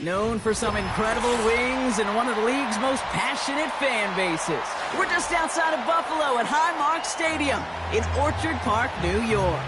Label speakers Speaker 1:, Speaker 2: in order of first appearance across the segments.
Speaker 1: Known for some incredible wings and one of the league's most passionate fan bases. We're just outside of Buffalo at Highmark Stadium in Orchard Park, New York.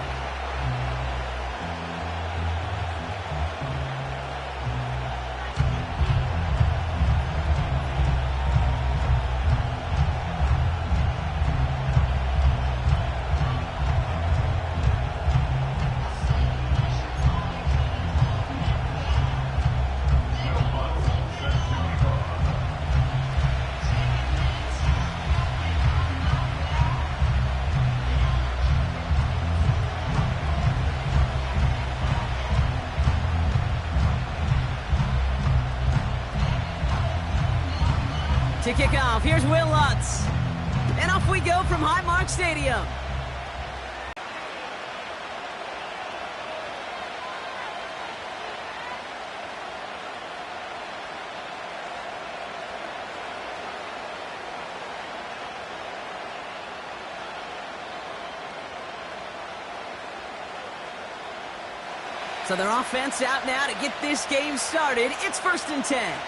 Speaker 1: To kick off, here's Will Lutz. And off we go from Highmark Stadium. So their offense out now to get this game started. It's 1st and 10.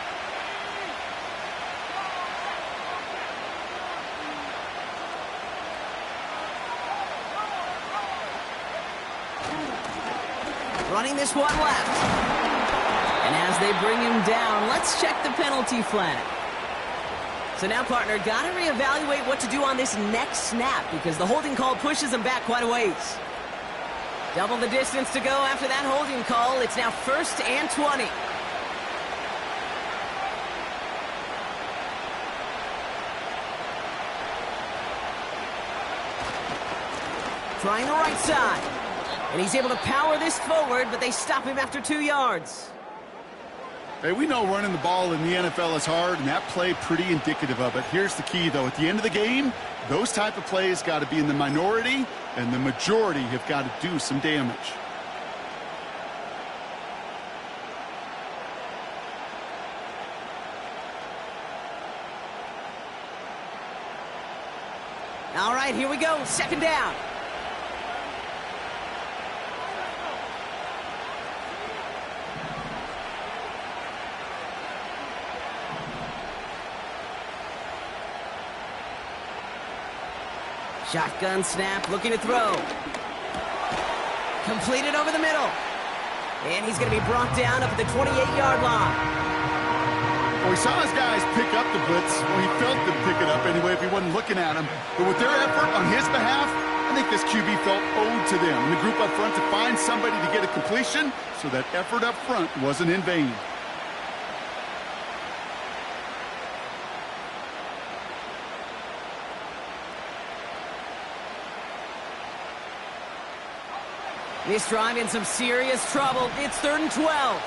Speaker 1: Running this one left. And as they bring him down, let's check the penalty flag. So now, partner, got to reevaluate what to do on this next snap because the holding call pushes him back quite a ways. Double the distance to go after that holding call. It's now 1st and 20. Trying the right side. And he's able to power this forward, but they stop him after 2 yards.
Speaker 2: Hey, we know running the ball in the NFL is hard, and that play pretty indicative of it. Here's the key, though. At the end of the game, those type of plays got to be in the minority, and the majority have got to do some damage.
Speaker 1: All right, here we go. 2nd down. Shotgun snap, looking to throw. Completed over the middle. And he's going to be brought down up at the 28-yard line.
Speaker 2: Well, we saw his guys pick up the blitz. Well, he felt them pick it up anyway if he wasn't looking at him. But with their effort on his behalf, I think this QB felt owed to them. And the group up front to find somebody to get a completion, so that effort up front wasn't in vain.
Speaker 1: This drive in some serious trouble. It's 3rd and 12.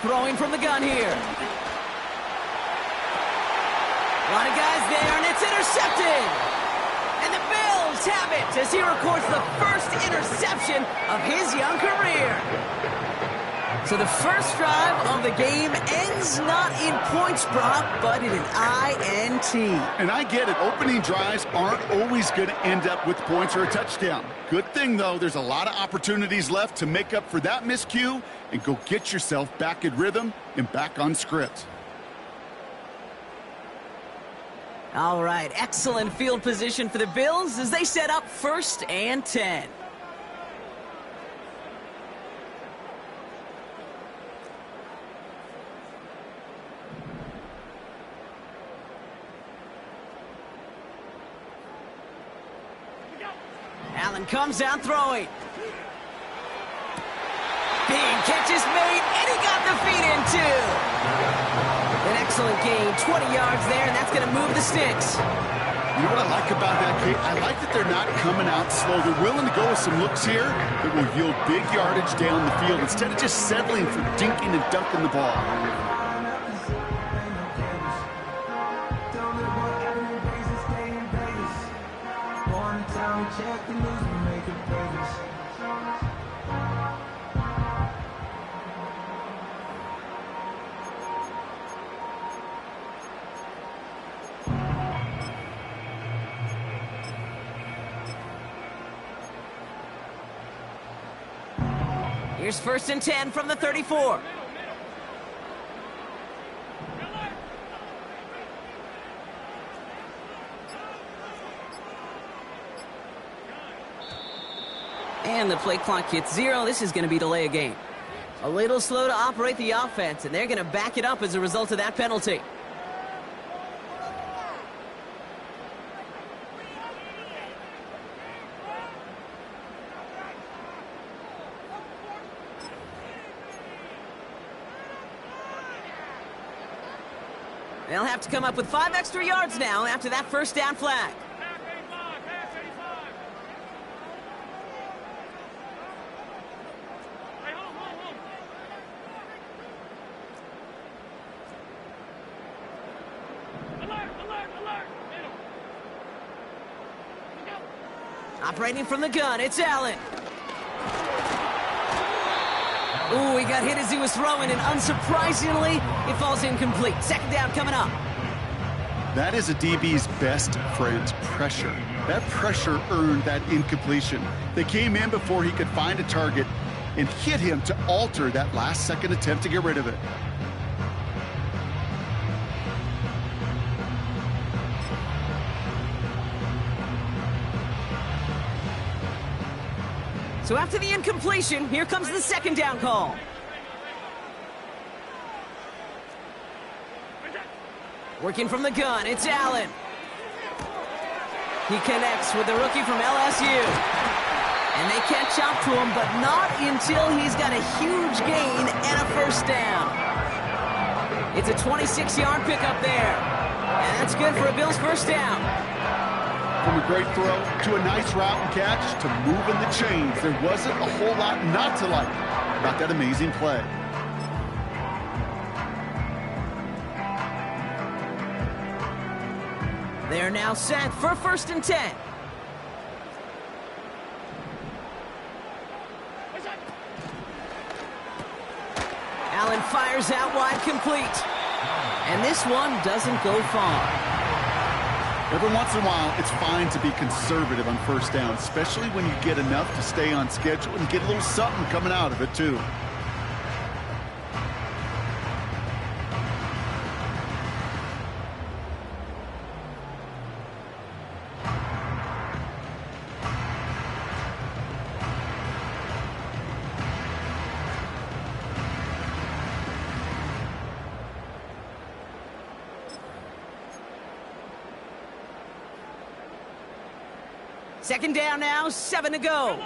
Speaker 1: throwing from the gun here. A lot of guys there, and it's intercepted. And the Bills have it as he records the first interception of his young career. So the first drive of the game ends not in points, Brock, but in an INT.
Speaker 2: And I get it. Opening drives aren't always going to end up with points or a touchdown. Good thing, though, there's a lot of opportunities left to make up for that miscue and go get yourself back in rhythm and back on script.
Speaker 1: All right, excellent field position for the Bills as they set up 1st and 10. Allen comes out throwing. Big catch is made, and he got the feet in too. An excellent gain, 20 yards there, and that's going to move the sticks.
Speaker 2: You know what I like about that, Kate? I like that they're not coming out slow. They're willing to go with some looks here that will yield big yardage down the field instead of just settling for dinking and dunking the ball.
Speaker 1: Here's 1st and 10 from the 34. And the play clock hits 0. This is going to be delay a game. A little slow to operate the offense, and they're going to back it up as a result of that penalty. They'll have to come up with 5 extra yards now after that 1st down flag. Operating from the gun, it's Allen. Ooh, he got hit as he was throwing, and unsurprisingly, it falls incomplete. 2nd down coming up.
Speaker 2: That is a DB's best friend, pressure. That pressure earned that incompletion. They came in before he could find a target and hit him to alter that last-second attempt to get rid of it.
Speaker 1: So after the incompletion, here comes the 2nd down call. Working from the gun, it's Allen. He connects with the rookie from LSU. And they catch up to him, but not until he's got a huge gain and a 1st down. It's a 26-yard pickup there. And that's good for a Bills 1st down.
Speaker 2: From a great throw to a nice route and catch to moving the chains, there wasn't a whole lot not to like about that amazing play.
Speaker 1: They're now set for 1st and 10. Allen fires out wide, complete. And this one doesn't go far.
Speaker 2: Every once in a while, it's fine to be conservative on 1st down, especially when you get enough to stay on schedule and get a little something coming out of it, too.
Speaker 1: Second down now, 7 to go.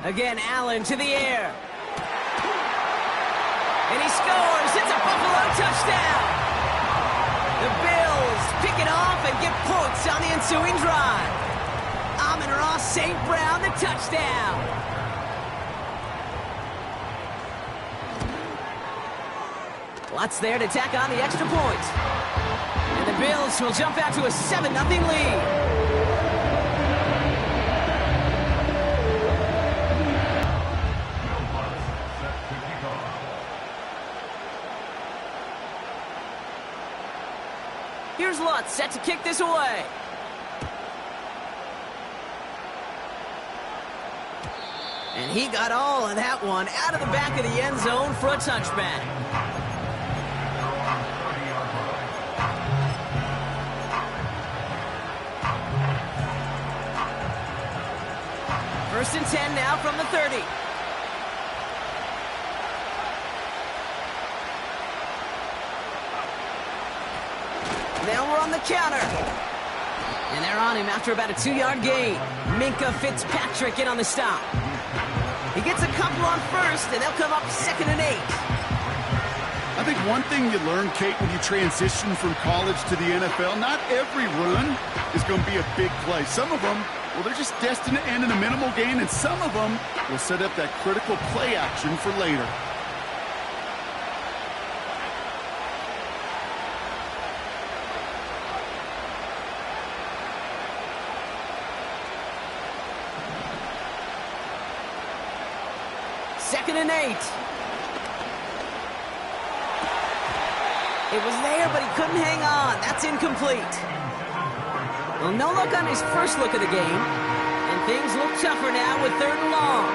Speaker 1: Again, Allen to the air. And he scores. It's a Buffalo touchdown. The Bills pick it off and get points on the ensuing drive. Amon-Ra St. Brown, the touchdown. Lots there to tack on the extra point. And the Bills will jump out to a 7-0 lead. Here's Lutz set to kick this away. And he got all of that one out of the back of the end zone for a touchback. First and 10 now from the 30. Now we're on the counter. And they're on him after about a 2-yard gain. Minkah Fitzpatrick in on the stop. He gets a couple on first, and they'll come up 2nd and 8.
Speaker 2: I think one thing you learn, Kate, when you transition from college to the NFL, not every run is going to be a big play. Some of them, well, they're just destined to end in a minimal gain, and some of them will set up that critical play action for later.
Speaker 1: Second and 8. It was there, but he couldn't hang on. That's incomplete. Well, no look on his first look of the game. And things look tougher now with 3rd and long.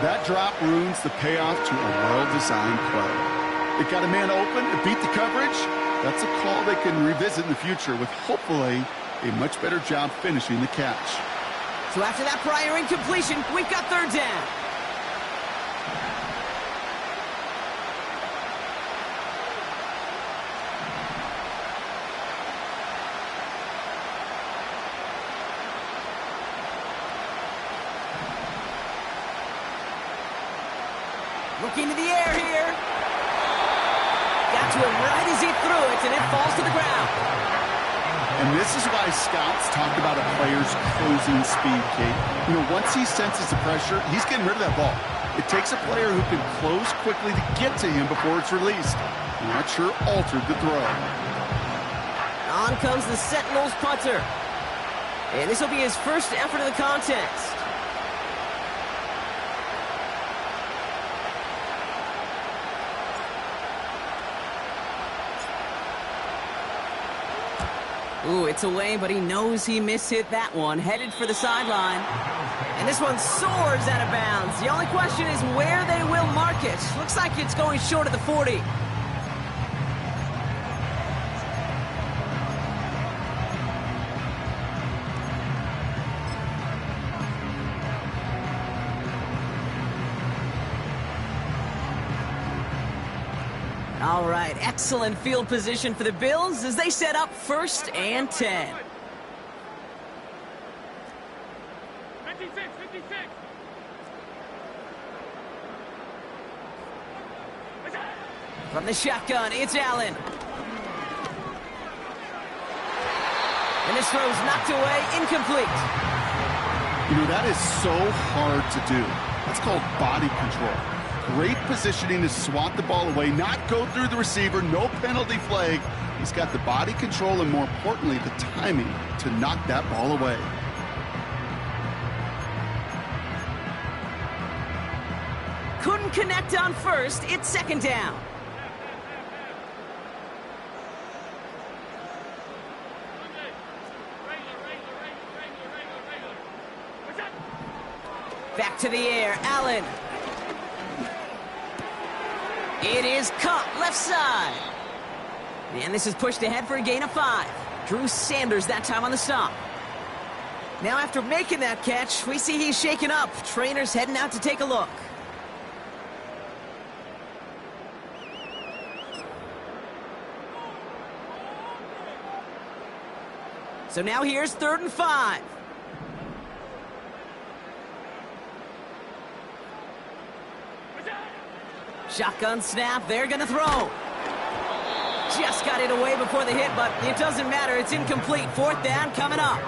Speaker 2: That drop ruins the payoff to a well-designed play. It got a man open, it beat the coverage. That's a call they can revisit in the future with hopefully a much better job finishing the catch.
Speaker 1: So after that prior incompletion, we've got 3rd down. Looking to the air here. Got to him right as he threw it, and it falls to the ground.
Speaker 2: And this is why scouts talk about a player's closing speed, Kate. You know, once he senses the pressure, he's getting rid of that ball. It takes a player who can close quickly to get to him before it's released. And that sure altered the throw.
Speaker 1: On comes the Sentinels punter. And this will be his first effort of the contest. Ooh, it's away, but he knows he mishit that one. Headed for the sideline. And this one soars out of bounds. The only question is where they will mark it. Looks like it's going short of the 40. All right, excellent field position for the Bills as they set up 1st and 10.
Speaker 3: 56.
Speaker 1: From the shotgun, it's Allen. And this throw's knocked away, incomplete.
Speaker 2: You know, that is so hard to do. That's called body control. Great positioning to swat the ball away, not go through the receiver, no penalty flag. He's got the body control and, more importantly, the timing to knock that ball away.
Speaker 1: Couldn't connect on first. It's 2nd down. Back to the air, Allen. It is caught left side. And this is pushed ahead for a gain of 5. Drew Sanders that time on the stop. Now after making that catch, we see he's shaken up. Trainer's heading out to take a look. So now here's 3rd and 5. Shotgun snap, they're gonna throw. Just got it away before the hit, but it doesn't matter. It's incomplete. 4th down coming up.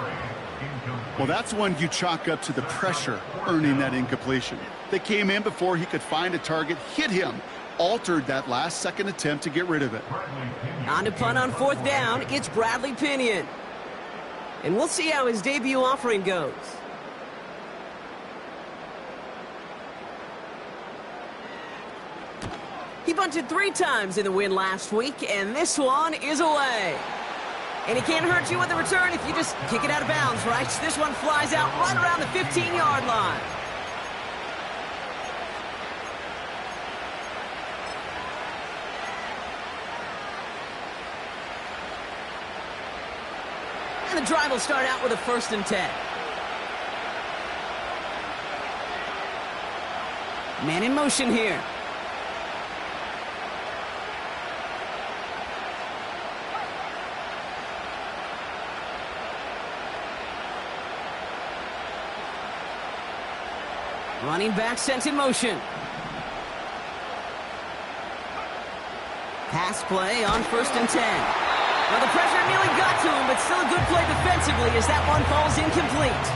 Speaker 2: Well, that's one you chalk up to the pressure earning that incompletion. They came in before he could find a target, hit him, altered that last-second attempt to get rid of it.
Speaker 1: On to punt on 4th down, it's Bradley Pinion. And we'll see how his debut offering goes. He bunted 3 times in the win last week, and this one is away. And he can't hurt you with the return if you just kick it out of bounds, right? This one flies out right around the 15-yard line. And the drive will start out with a 1st and 10. Man in motion here. Running back sent in motion. Pass play on 1st and 10. Well, the pressure nearly got to him, but still a good play defensively as that one falls incomplete.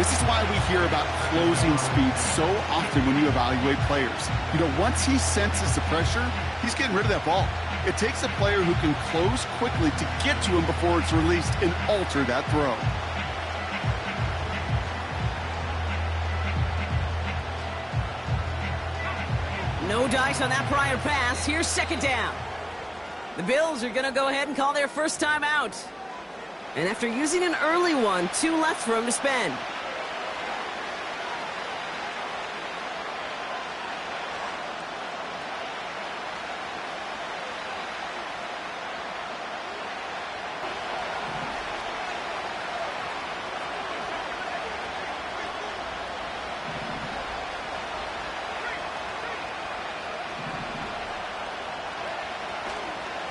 Speaker 2: This is why we hear about closing speed so often when you evaluate players. You know, once he senses the pressure, he's getting rid of that ball. It takes a player who can close quickly to get to him before it's released and alter that throw.
Speaker 1: No dice on that prior pass. Here's 2nd down. The Bills are going to go ahead and call their first time out. And after using an early one, 2 left for him to spend.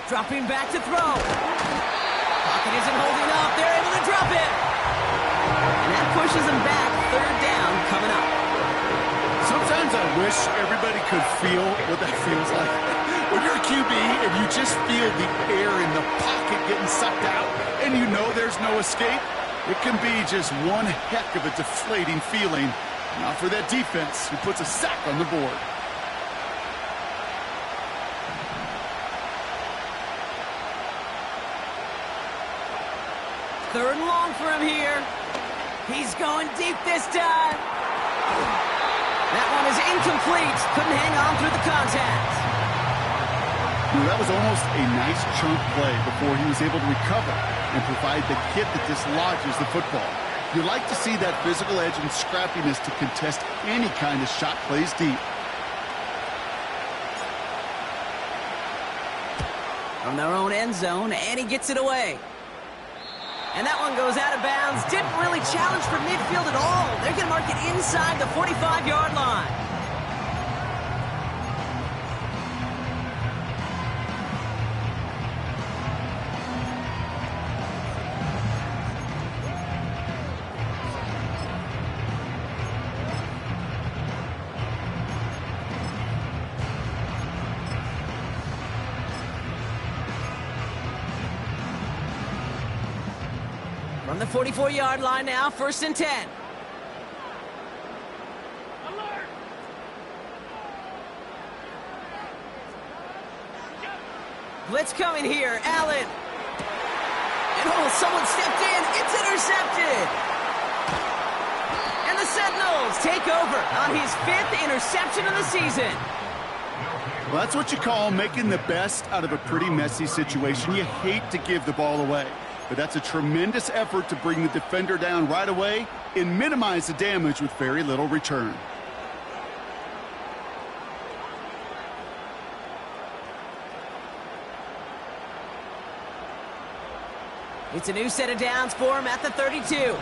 Speaker 1: Dropping back to throw. Pocket isn't holding up. They're able to drop it. And that pushes them back. 3rd down coming up.
Speaker 2: Sometimes I wish everybody could feel what that feels like. When you're a QB and you just feel the air in the pocket getting sucked out and you know there's no escape, it can be just one heck of a deflating feeling. Not for that defense who puts a sack on the board.
Speaker 1: 3rd and long for him here. He's going deep this time. That one is incomplete. Couldn't hang on through the contact.
Speaker 2: Well, that was almost a nice chunk play before he was able to recover and provide the hit that dislodges the football. You like to see that physical edge and scrappiness to contest any kind of shot plays deep.
Speaker 1: From their own end zone, and he gets it away. And that one goes out of bounds. Didn't really challenge for midfield at all. They're going to mark it inside the 45-yard line. From the 44-yard line now, 1st and 10.
Speaker 3: Alert!
Speaker 1: Blitz coming here, Allen. And someone stepped in. It's intercepted. And the Sentinels take over on his 5th interception of the season.
Speaker 2: Well, that's what you call making the best out of a pretty messy situation. You hate to give the ball away. But that's a tremendous effort to bring the defender down right away and minimize the damage with very little return.
Speaker 1: It's a new set of downs for him at the 32.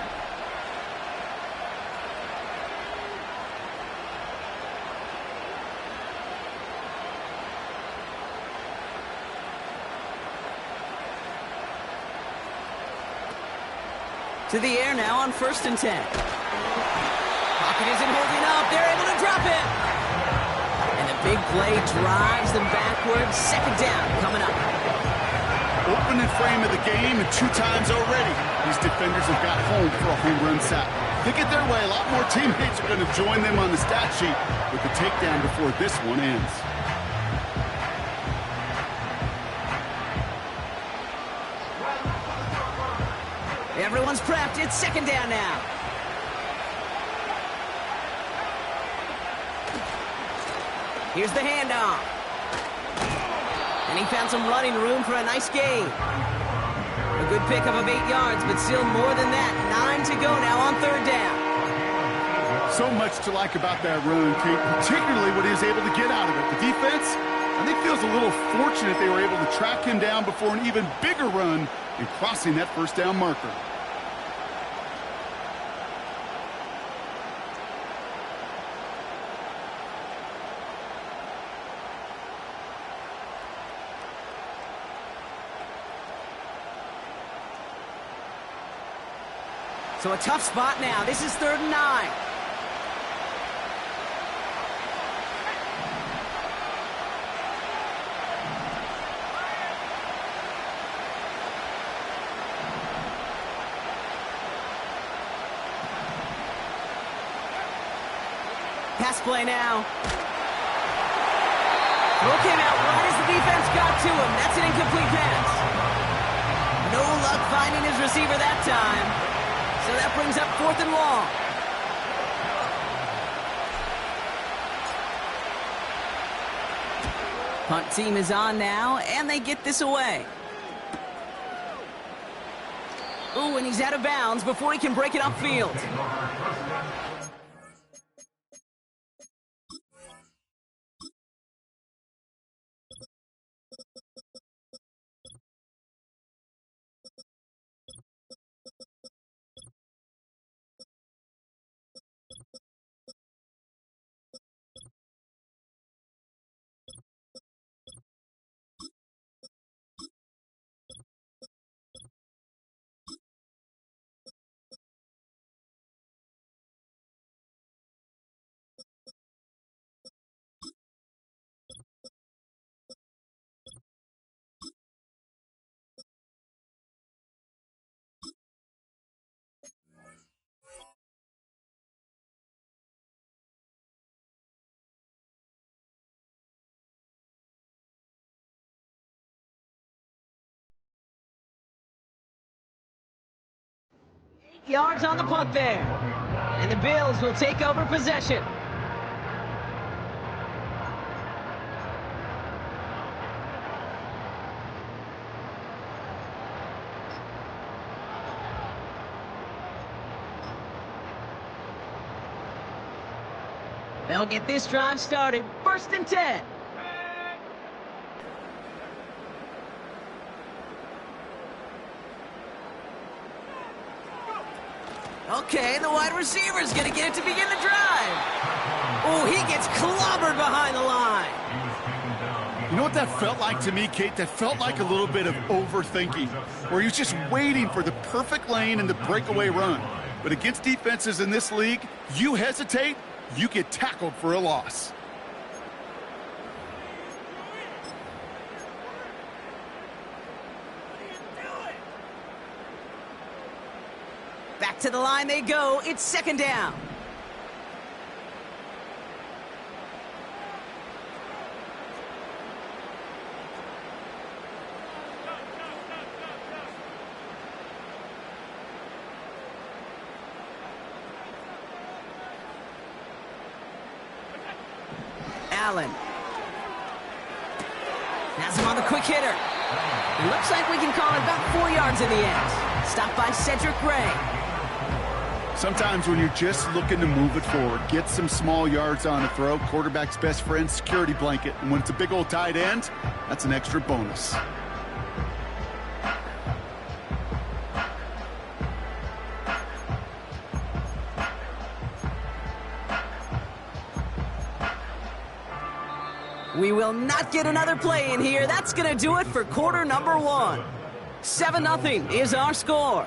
Speaker 1: To the air now on 1st and 10. Pocket isn't holding up. They're able to drop it. And the big play drives them backwards. 2nd down coming up.
Speaker 2: Open and frame of the game, and 2 times already, these defenders have got home for a home run sack. They get their way, a lot more teammates are going to join them on the stat sheet with the takedown before this one ends.
Speaker 1: Everyone's prepped. It's second down now. Here's the handoff. And he found some running room for a nice gain. A good pickup of 8 yards, but still more than that. 9 to go now on third down.
Speaker 2: So much to like about that run, Kate, particularly what he was able to get out of it. The defense, I think, feels a little fortunate they were able to track him down before an even bigger run and crossing that first down marker.
Speaker 1: So a tough spot now. This is 3rd and 9. Pass play now. Throw came out right as the defense got to him. That's an incomplete pass. No luck finding his receiver that time. So that brings up 4th and long. Punt team is on now, and they get this away. Ooh, and he's out of bounds before he can break it upfield. Yards on the punt there. And the Bills will take over possession. They'll get this drive started. 1st and 10. Okay, the wide receiver's going to get it to begin the drive. Oh, he gets clobbered behind the line.
Speaker 2: You know what that felt like to me, Kate? That felt like a little bit of overthinking, where he was just waiting for the perfect lane and the breakaway run. But against defenses in this league, you hesitate, you get tackled for a loss.
Speaker 1: Back to the line they go. It's 2nd down. Allen. Has him on the quick hitter. It looks like we can call it about 4 yards in the end. Stopped by Cedric Gray.
Speaker 2: Sometimes when you're just looking to move it forward, get some small yards on a throw, quarterback's best friend, security blanket. And when it's a big old tight end, that's an extra bonus.
Speaker 1: We will not get another play in here. That's going to do it for quarter number 1. 7-0 is our score.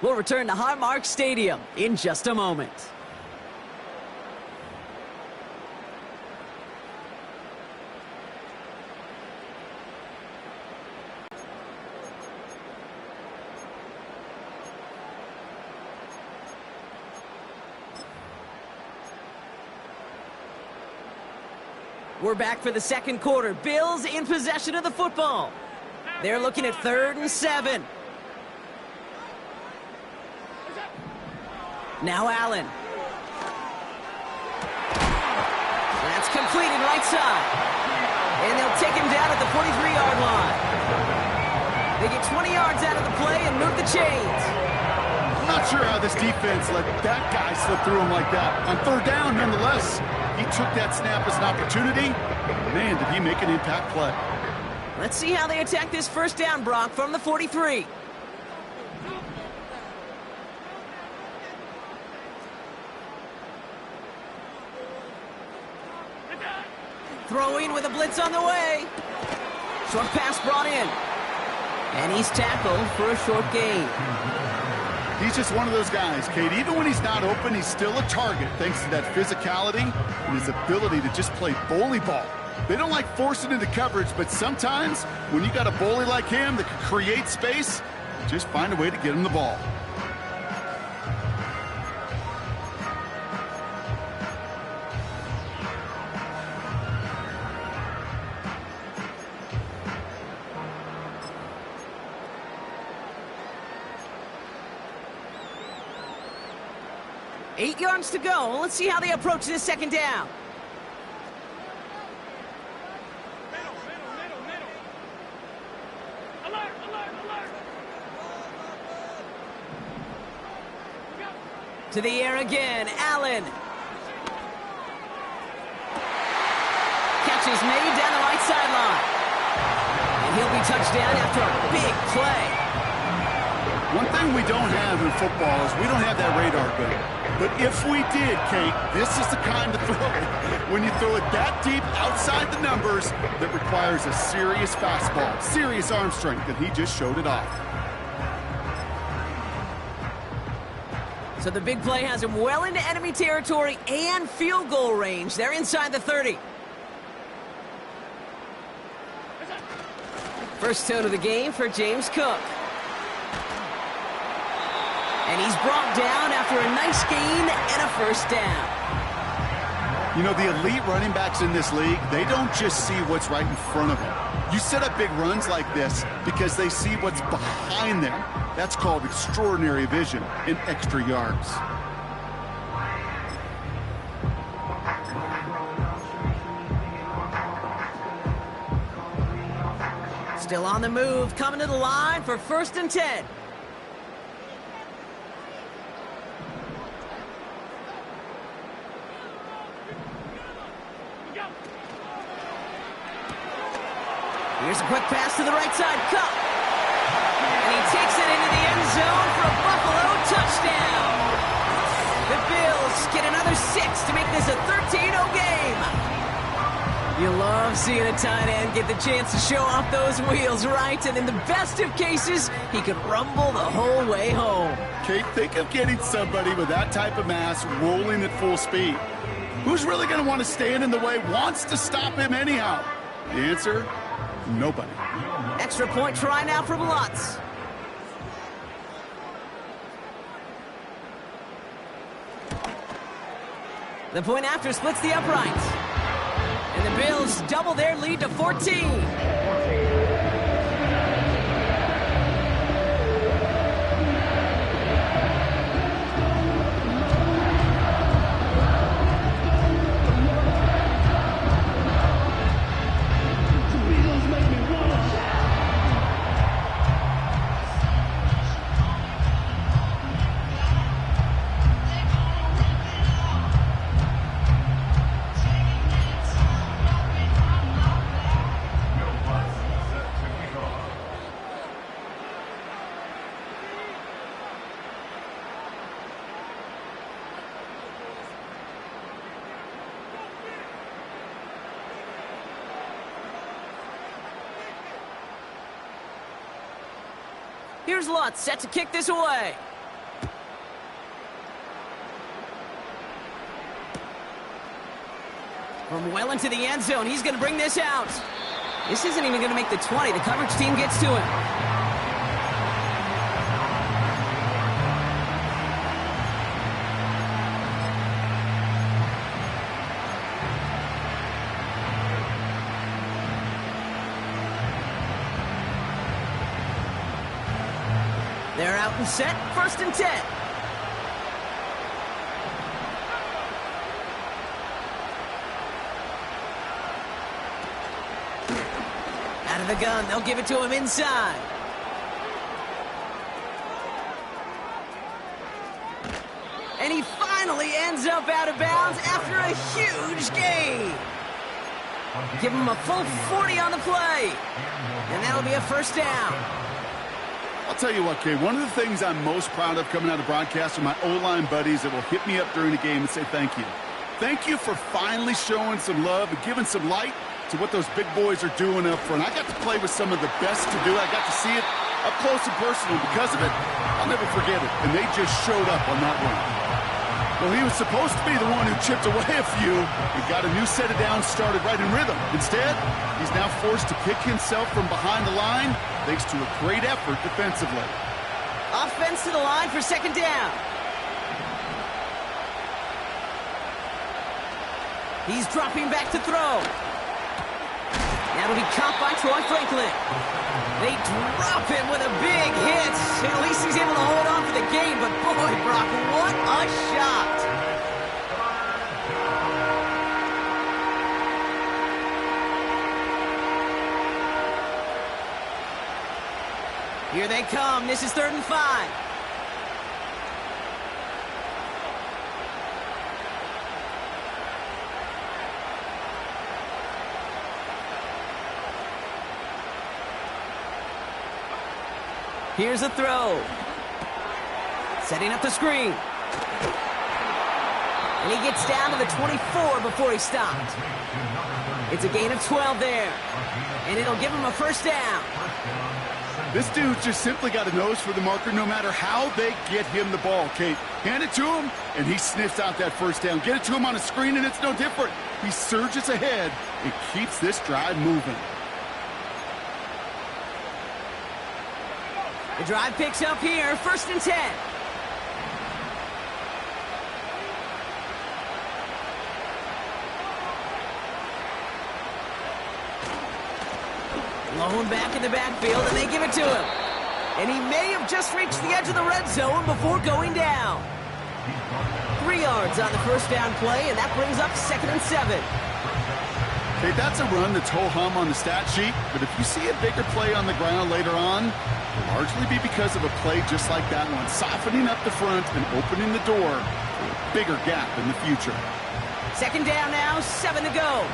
Speaker 1: We'll return to Highmark Stadium in just a moment. We're back for the second quarter. Bills in possession of the football. They're looking at 3rd and 7. Now Allen. That's completed right side. And they'll take him down at the 43-yard line. They get 20 yards out of the play and move the chains.
Speaker 2: I'm not sure how this defense let that guy slip through him like that. On 3rd down, nonetheless, he took that snap as an opportunity. Man, did he make an impact play.
Speaker 1: Let's see how they attack this 1st down, Brock, from the 43. Throwing with a blitz on the way. Short pass brought in. And he's tackled for a short gain.
Speaker 2: He's just one of those guys, Kate. Even when he's not open, he's still a target thanks to that physicality and his ability to just play bully ball. They don't like forcing into coverage, but sometimes when you got a bully like him that can create space, just find a way to get him the ball.
Speaker 1: Eight yards to go. Let's see how they approach this 2nd down.
Speaker 3: Alert, alert, alert.
Speaker 1: To the air again, Allen. Catch is made down the right sideline. And he'll be touched down after a big play.
Speaker 2: One thing we don't have in football is we don't have that radar gun. But if we did, Kate, this is the kind of throw when you throw it that deep outside the numbers that requires a serious fastball, serious arm strength, and he just showed it off.
Speaker 1: So the big play has him well into enemy territory and field goal range. They're inside the 30. First tone of the game for James Cook. And he's brought down after a nice gain and a 1st down.
Speaker 2: You know, the elite running backs in this league, they don't just see what's right in front of them. You set up big runs like this because they see what's behind them. That's called extraordinary vision and extra yards.
Speaker 1: Still on the move, coming to the line for 1st and 10. Here's a quick pass to the right side, Cup. And he takes it into the end zone for a Buffalo touchdown. The Bills get another 6 to make this a 13-0 game. You love seeing a tight end get the chance to show off those wheels, right? And in the best of cases, he could rumble the whole way home.
Speaker 2: Kate, think of getting somebody with that type of mass rolling at full speed. Who's really going to want to stand in the way, wants to stop him anyhow? The answer? Nobody.
Speaker 1: Extra point try now from Lutz. The point after splits the uprights. And the Bills double their lead to 14. Here's Lutz, set to kick this away. From well into the end zone, he's going to bring this out. This isn't even going to make the 20. The coverage team gets to him. They're out and set, 1st and 10. Out of the gun, they'll give it to him inside. And he finally ends up out of bounds after a huge gain. Give him a full 40 on the play. And that'll be a 1st down.
Speaker 2: I'll tell you what, Kay, one of the things I'm most proud of coming out of broadcast are my O-line buddies that will hit me up during the game and say thank you. Thank you for finally showing some love and giving some light to what those big boys are doing up front. I got to play with some of the best to do it. I got to see it up close and personal. Because of it, I'll never forget it. And they just showed up on that run. Well, he was supposed to be the one who chipped away a few and got a new set of downs started right in rhythm. Instead, he's now forced to pick himself from behind the line thanks to a great effort defensively.
Speaker 1: Offense to the line for 2nd down. He's dropping back to throw. That'll be caught by Troy Franklin. They drop him with a big hit. At least he's able to hold on for the game, but boy, Brock, what a shot. Here they come. This is 3rd and 5. Here's a throw. Setting up the screen. And he gets down to the 24 before he stopped. It's a gain of 12 there. And it'll give him a 1st down.
Speaker 2: This dude's just simply got a nose for the marker no matter how they get him the ball, Kate. Hand it to him, and he sniffs out that 1st down. Get it to him on a screen, and it's no different. He surges ahead and keeps this drive moving.
Speaker 1: The drive picks up here, 1st and 10. Lone back in the backfield, and they give it to him. And he may have just reached the edge of the red zone before going down. 3 yards on the 1st down play, and that brings up 2nd and 7.
Speaker 2: Okay, that's a run that's ho-hum on the stat sheet, but if you see a bigger play on the ground later on, it'll largely be because of a play just like that one, softening up the front and opening the door for a bigger gap in the future.
Speaker 1: 2nd down now, 7 to go.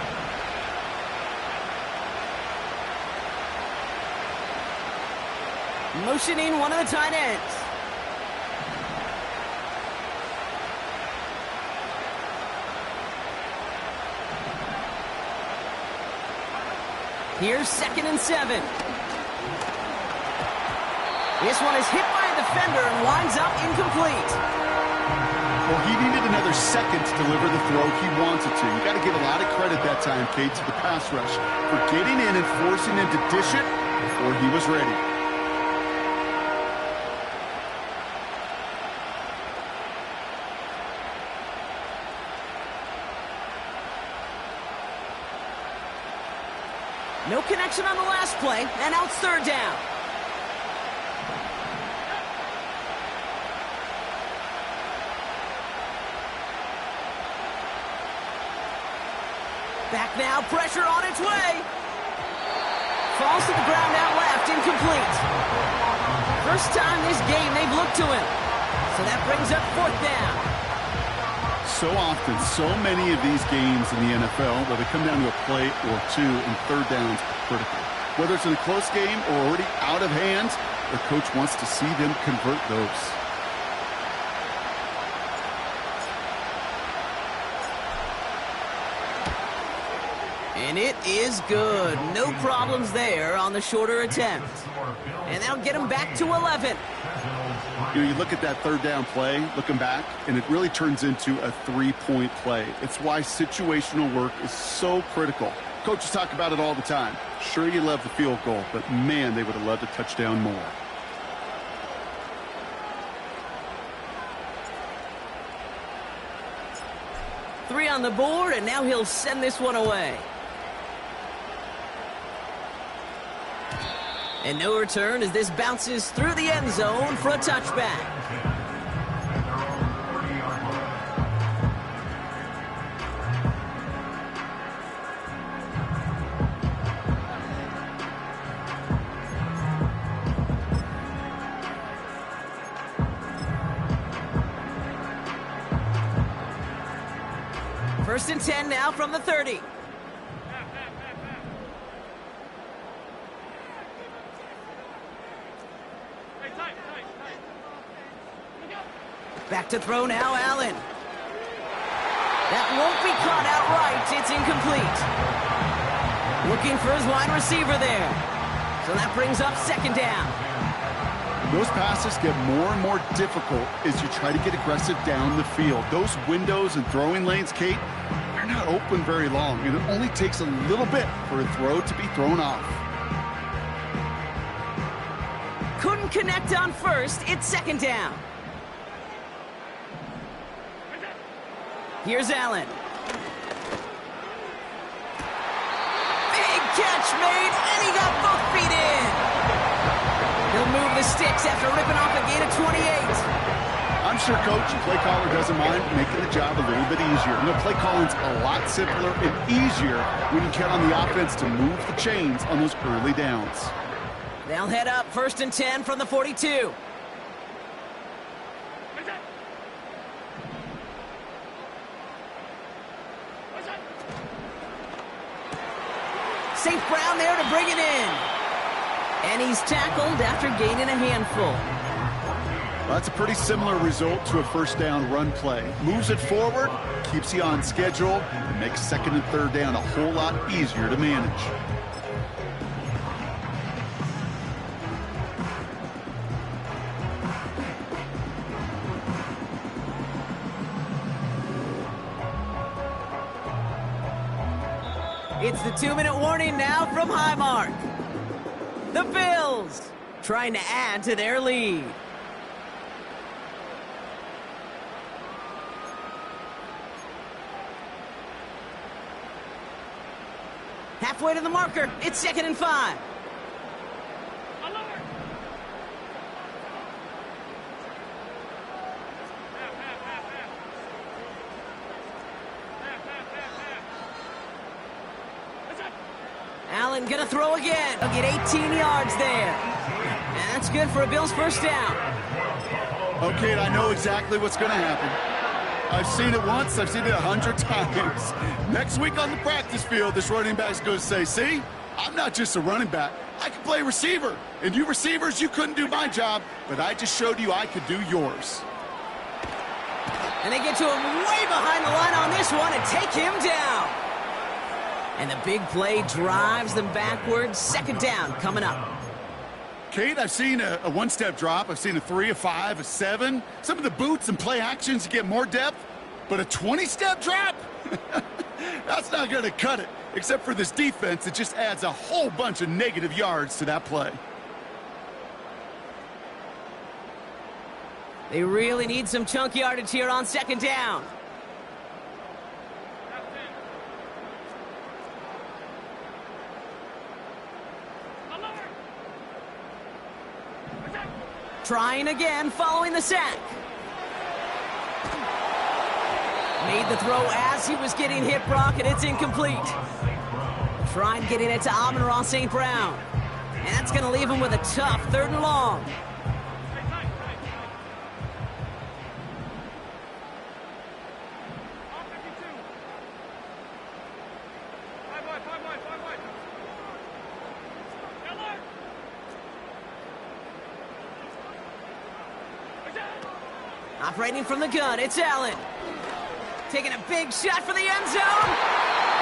Speaker 1: Motioning one of the tight ends. Here's 2nd and 7. This one is hit by a defender and winds up incomplete.
Speaker 2: Well, he needed another second to deliver the throw he wanted to. You got to give a lot of credit that time, Kate, to the pass rush for getting in and forcing him to dish it before he was ready.
Speaker 1: No connection on the last play, and now it's 3rd down. Back now, pressure on its way. Falls to the ground out left, incomplete. First time this game they've looked to him. So that brings up 4th down.
Speaker 2: So often, so many of these games in the NFL where they come down to a play or two and 3rd downs are critical. Whether it's in a close game or already out of hand, the coach wants to see them convert those.
Speaker 1: And it is good. No problems there on the shorter attempt. And that'll get him back to 11.
Speaker 2: You know, you look at that 3rd down play, looking back, and it really turns into a 3-point play. It's why situational work is so critical. Coaches talk about it all the time. Sure, you love the field goal, but man, they would have loved a touchdown more.
Speaker 1: Three on the board, and now he'll send this one away. And no return as this bounces through the end zone for a touchback. First and 10 now from the 30. Back to throw now, Allen. That won't be caught outright. It's incomplete. Looking for his wide receiver there. So that brings up second down.
Speaker 2: Those passes get more and more difficult as you try to get aggressive down the field. Those windows and throwing lanes, Kate, they're not open very long, and it only takes a little bit for a throw to be thrown off.
Speaker 1: Couldn't connect on first. It's second down. Here's Allen. Big catch made, and he got both feet in. He'll move the sticks after ripping off a gain of 28.
Speaker 2: I'm sure Coach and play caller doesn't mind making the job a little bit easier. You know, play calling's a lot simpler and easier when you count on the offense to move the chains on those early downs.
Speaker 1: They'll head up first and 10 from the 42. St. Brown there to bring it in. And he's tackled after gaining a handful.
Speaker 2: Well, that's a pretty similar result to a first down run play. Moves it forward, keeps you on schedule, and makes second and third down a whole lot easier to manage.
Speaker 1: It's the 2-minute warning now from Highmark. The Bills trying to add to their lead. Halfway to the marker. It's second and 5. Allen gonna throw again. He'll get 18 yards there. And that's good for a Bills first down.
Speaker 2: Okay, I know exactly what's going to happen. I've seen it once, I've seen it 100 times. Next week on the practice field, this running back's going to say, see, I'm not just a running back. I can play receiver. And you receivers, you couldn't do my job, but I just showed you I could do yours.
Speaker 1: And they get to him way behind the line on this one and take him down. And the big play drives them backwards. Second down coming up.
Speaker 2: Kate, I've seen a one-step drop. I've seen a 3, a 5, a 7. Some of the boots and play actions get more depth, but a 20-step drop? That's not going to cut it, except for this defense. It just adds a whole bunch of negative yards to that play.
Speaker 1: They really need some chunk yardage here on second down. Trying again following the sack. Made the throw as he was getting hit, Brock, and it's incomplete. Trying getting it to Amon-Ra St. Brown. And that's going to leave him with a tough third and long. Operating from the gun, it's Allen. Taking a big shot for the end zone.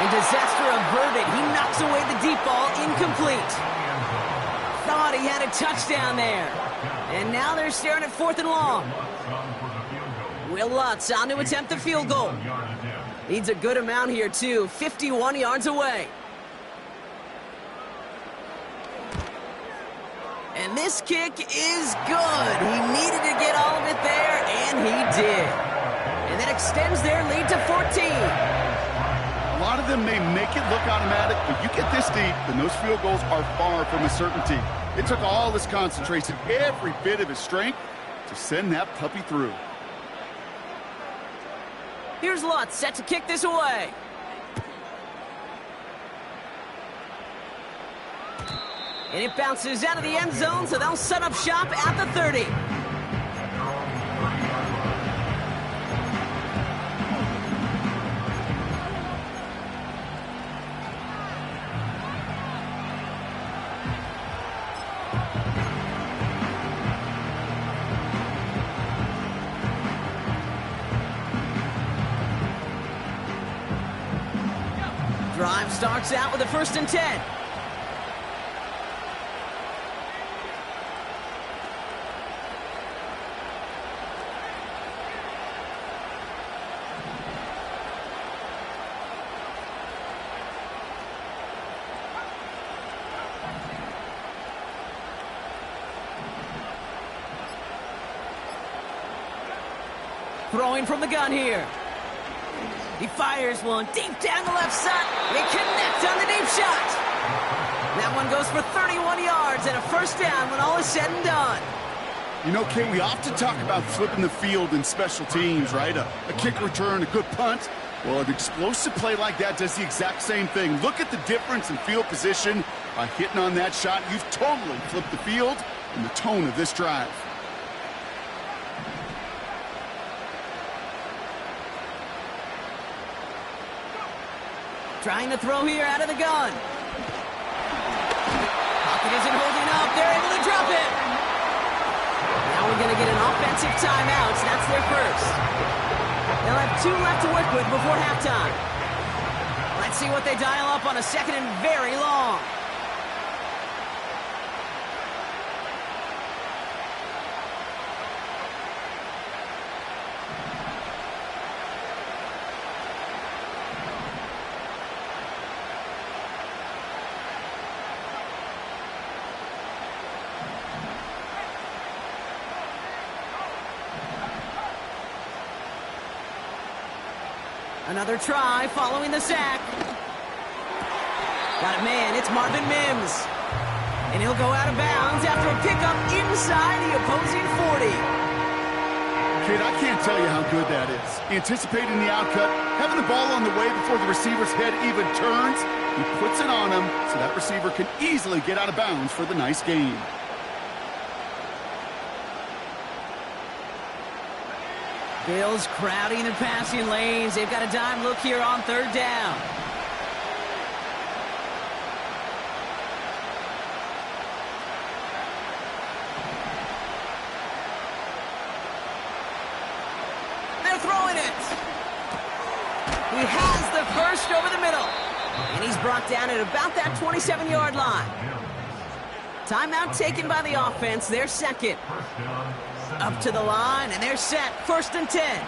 Speaker 1: And disaster averted. He knocks away the deep ball, incomplete. Thought he had a touchdown there. And now they're staring at fourth and long. Will Lutz on to attempt the field goal. Needs a good amount here, too. 51 yards away. And this kick is good. He needed to get all of it there, and he did. And that extends their lead to 14.
Speaker 2: A lot of them may make it look automatic, but you get this deep, and those field goals are far from a certainty. It took all his concentration, every bit of his strength, to send that puppy through.
Speaker 1: Here's Lutz set to kick this away. And it bounces out of the end zone, so they'll set up shop at the 30. Drive starts out with a 1st and 10. Throwing from the gun here. He fires one deep down the left side. They connect on the deep shot. That one goes for 31 yards and a 1st down when all is said and done.
Speaker 2: You know, Kate, we often talk about flipping the field in special teams, right? A kick return, a good punt. Well, an explosive play like that does the exact same thing. Look at the difference in field position. By hitting on that shot, you've totally flipped the field and the tone of this drive.
Speaker 1: Trying to throw here out of the gun. Pocket isn't holding up. They're able to drop it. Now we're going to get an offensive timeout. That's their first. They'll have 2 left to work with before halftime. Let's see what they dial up on a 2nd and very long. Another try following the sack. Got a man, it's Marvin Mims. And he'll go out of bounds after a pickup inside the opposing 40.
Speaker 2: Kid, I can't tell you how good that is. Anticipating the outcut, having the ball on the way before the receiver's head even turns, he puts it on him so that receiver can easily get out of bounds for the nice gain.
Speaker 1: Bills crowding the passing lanes. They've got a dime look here on 3rd down. They're throwing it. He has the first over the middle. And he's brought down at about that 27-yard line. Timeout taken by the offense. Their 2nd. Up to the line, and they're set. 1st and 10.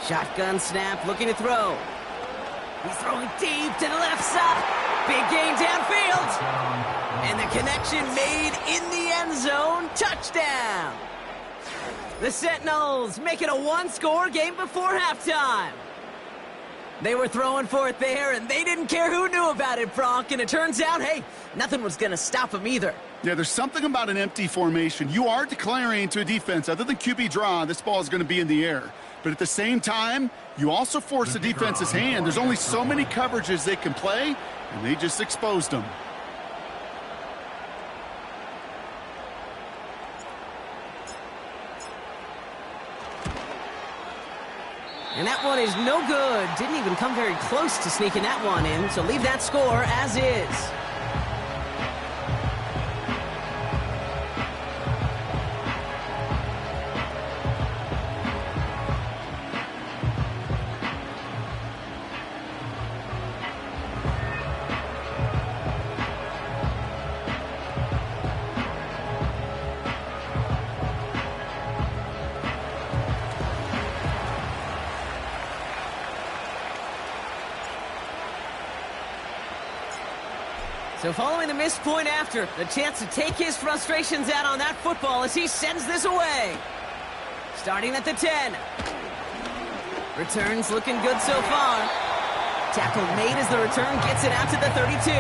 Speaker 1: Shotgun snap, looking to throw. He's throwing deep to the left side. Big gain downfield. And the connection made in the end zone. Touchdown. The Sentinels make it a 1-score game before halftime. They were throwing for it there, and they didn't care who knew about it, Bronk. And it turns out, hey, nothing was going to stop them either.
Speaker 2: Yeah, there's something about an empty formation. You are declaring to a defense, other than QB draw, this ball is going to be in the air. But at the same time, you also force the defense's hand. There's only so many coverages they can play, and they just exposed them.
Speaker 1: And that one is no good. Didn't even come very close to sneaking that one in, so leave that score as is. So following the missed point after, the chance to take his frustrations out on that football as he sends this away. Starting at the 10. Returns looking good so far. Tackle made as the return gets it out to the 32.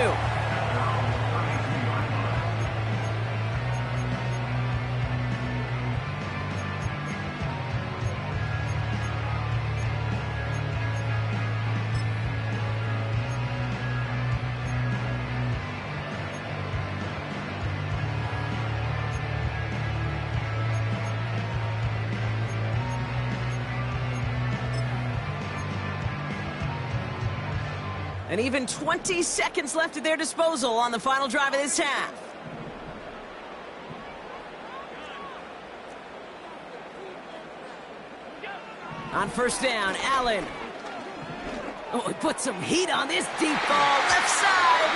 Speaker 1: And even 20 seconds left at their disposal on the final drive of this half. On first down, Allen. Oh, he put some heat on this deep ball, left side.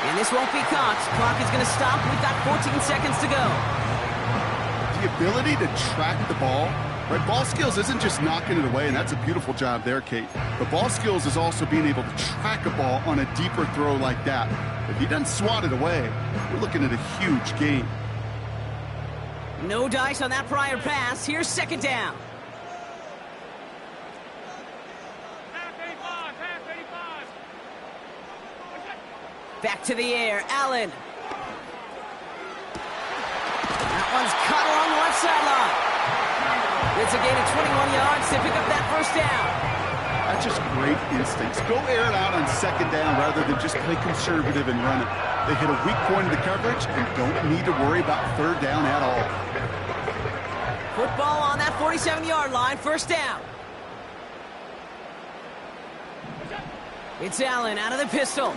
Speaker 1: And this won't be caught. Clock is going to stop. We've got 14 seconds to go.
Speaker 2: The ability to track the ball. Right, ball skills isn't just knocking it away, and that's a beautiful job there, Kate. But ball skills is also being able to track a ball on a deeper throw like that. If he doesn't swat it away, we're looking at a huge gain.
Speaker 1: No dice on that prior pass. Here's second down. Back to the air, Allen. That one's caught along the left sideline. It's a gain of 21 yards to pick up that first down.
Speaker 2: That's just great instincts. Go air it out on second down rather than just play conservative and run it. They hit a weak point in the coverage and don't need to worry about third down at all.
Speaker 1: Football on that 47-yard line, first down. It's Allen out of the pistol.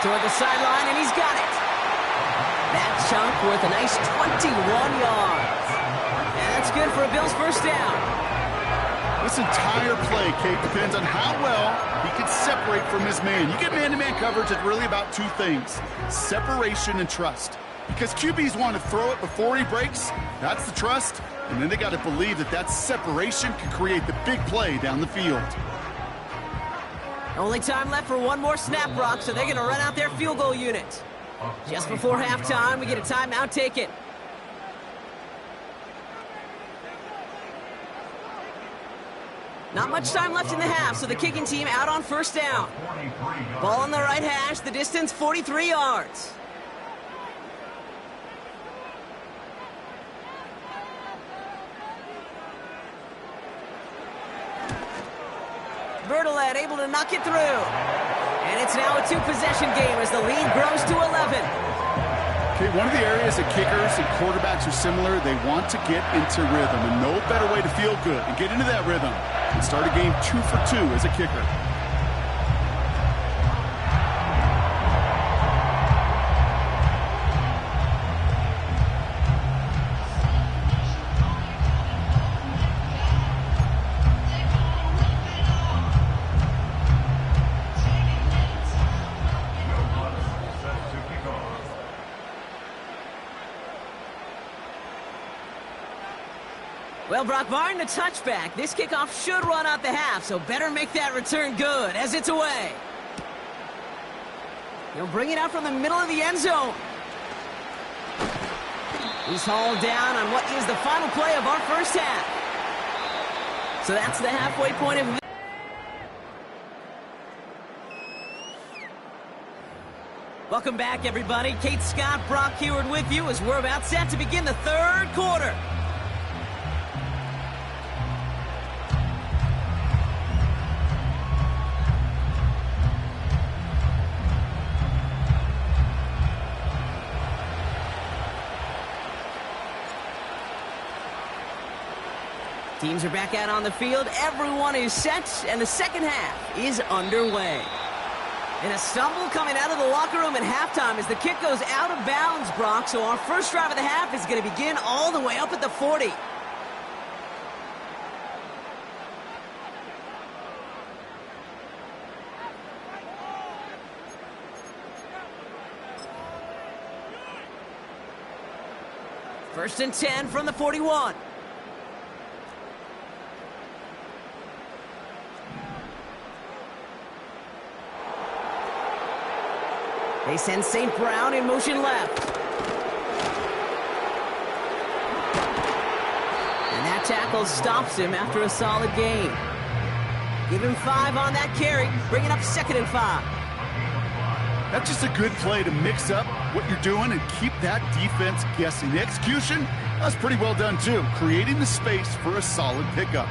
Speaker 1: Toward the sideline, and he's got it. That chunk worth a nice 21 yards. And that's good for a Bills first down.
Speaker 2: This entire play, Kate, depends on how well he can separate from his man. You get man-to-man coverage, it's really about two things: separation and trust. Because QBs want to throw it before he breaks, that's the trust, and then they got to believe that that separation can create the big play down the field.
Speaker 1: Only time left for one more snap, Brock, so they're going to run out their field goal unit. Just before halftime, we get a timeout taken. Not much time left in the half, so the kicking team out on first down. Ball on the right hash, the distance 43 yards. Bertolet able to knock it through. And it's now a two-possession game as the lead grows to 11.
Speaker 2: Okay, one of the areas that kickers and quarterbacks are similar, they want to get into rhythm, and no better way to feel good and get into that rhythm than start a game 2 for 2 as a kicker.
Speaker 1: Well, Brock, barring the touchback, this kickoff should run out the half, so better make that return good as it's away. He'll bring it out from the middle of the end zone. He's hauled down on what is the final play of our first half. So that's the halfway point of... Welcome back, everybody. Kate Scott, Brock Heward with you as we're about set to begin the third quarter. Teams are back out on the field. Everyone is set, and the second half is underway. And a stumble coming out of the locker room at halftime as the kick goes out of bounds, Brock. So our first drive of the half is going to begin all the way up at the 40. First and 10 from the 41. They send St. Brown in motion left. And that tackle stops him after a solid gain. Give him 5 on that carry, bringing up 2nd and 5.
Speaker 2: That's just a good play to mix up what you're doing and keep that defense guessing. The execution, that's pretty well done too, creating the space for a solid pickup.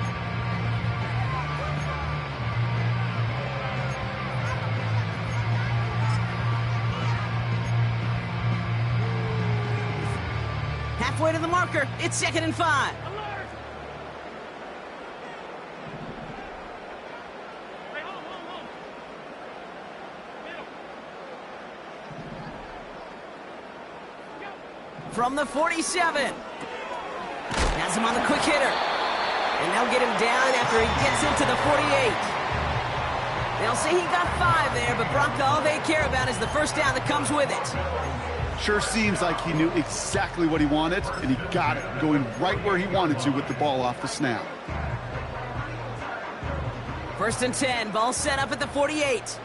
Speaker 1: Halfway to the marker, it's 2nd and 5.
Speaker 3: Alert! Hey, hold. Middle. Go.
Speaker 1: From the 47. Has him on the quick hitter. And they'll get him down after he gets into the 48. They'll say he got 5 there, but Bronco, all they care about is the first down that comes with it.
Speaker 2: Sure seems like he knew exactly what he wanted, and he got it, going right where he wanted to with the ball off the snap.
Speaker 1: 1st and 10, ball set up at the 48.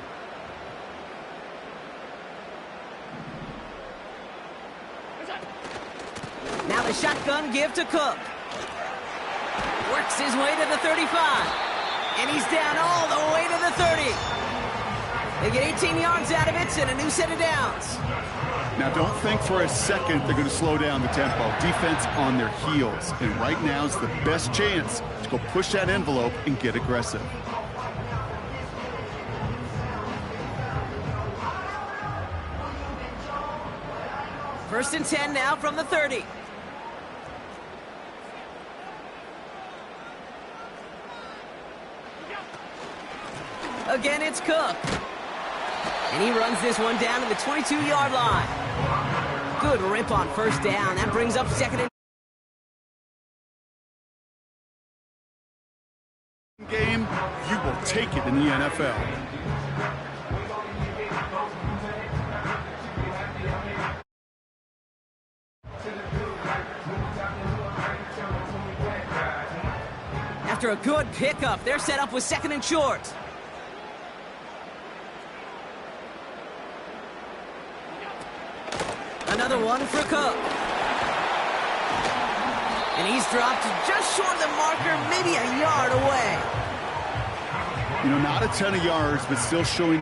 Speaker 1: Now the shotgun give to Cook. Works his way to the 35. And he's down all the way to the 30. They get 18 yards out of it and a new set of downs.
Speaker 2: Now, don't think for a second they're going to slow down the tempo. Defense on their heels. And right now is the best chance to go push that envelope and get aggressive.
Speaker 1: First and 10 now from the 30. Again, it's Cook. And he runs this one down to the 22-yard line. Good rip on first down. That brings up 2nd and
Speaker 2: game, you will take it in the NFL.
Speaker 1: After a good pickup, they're set up with 2nd and short. Another one for Cook. And he's dropped just short of the marker, maybe a yard away.
Speaker 2: You know, not a ton of yards, but still showing.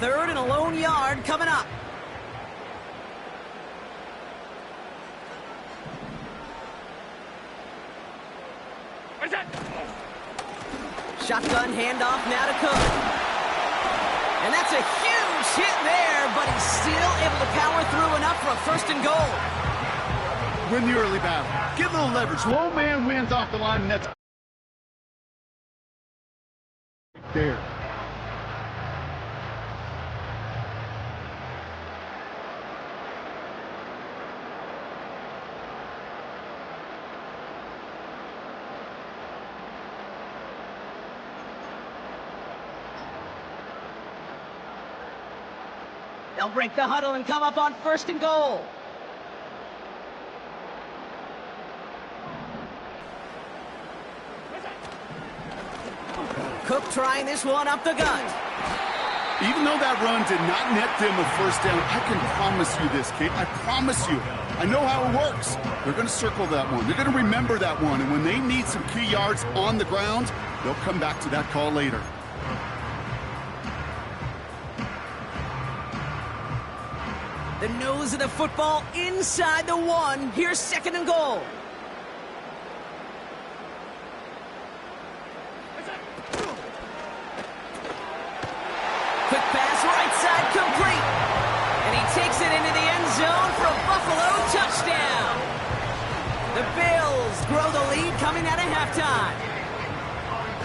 Speaker 1: Third and a lone yard coming up. Shotgun handoff now to Cook. And that's a huge hit there, but he's still able to power through enough for a 1st and goal.
Speaker 2: Win the early battle. Get a little leverage. Low man wins off the line, and that's there.
Speaker 1: They'll break the huddle and come up on 1st and goal. Cook trying this one up the gut.
Speaker 2: Even though that run did not net them a first down, I can promise you this, kid. I promise you. I know how it works. They're going to circle that one. They're going to remember that one. And when they need some key yards on the ground, they'll come back to that call later.
Speaker 1: The nose of the football inside the 1. Here's 2nd and goal. Quick pass, right side, complete. And he takes it into the end zone for a Buffalo touchdown. The Bills grow the lead coming out of halftime.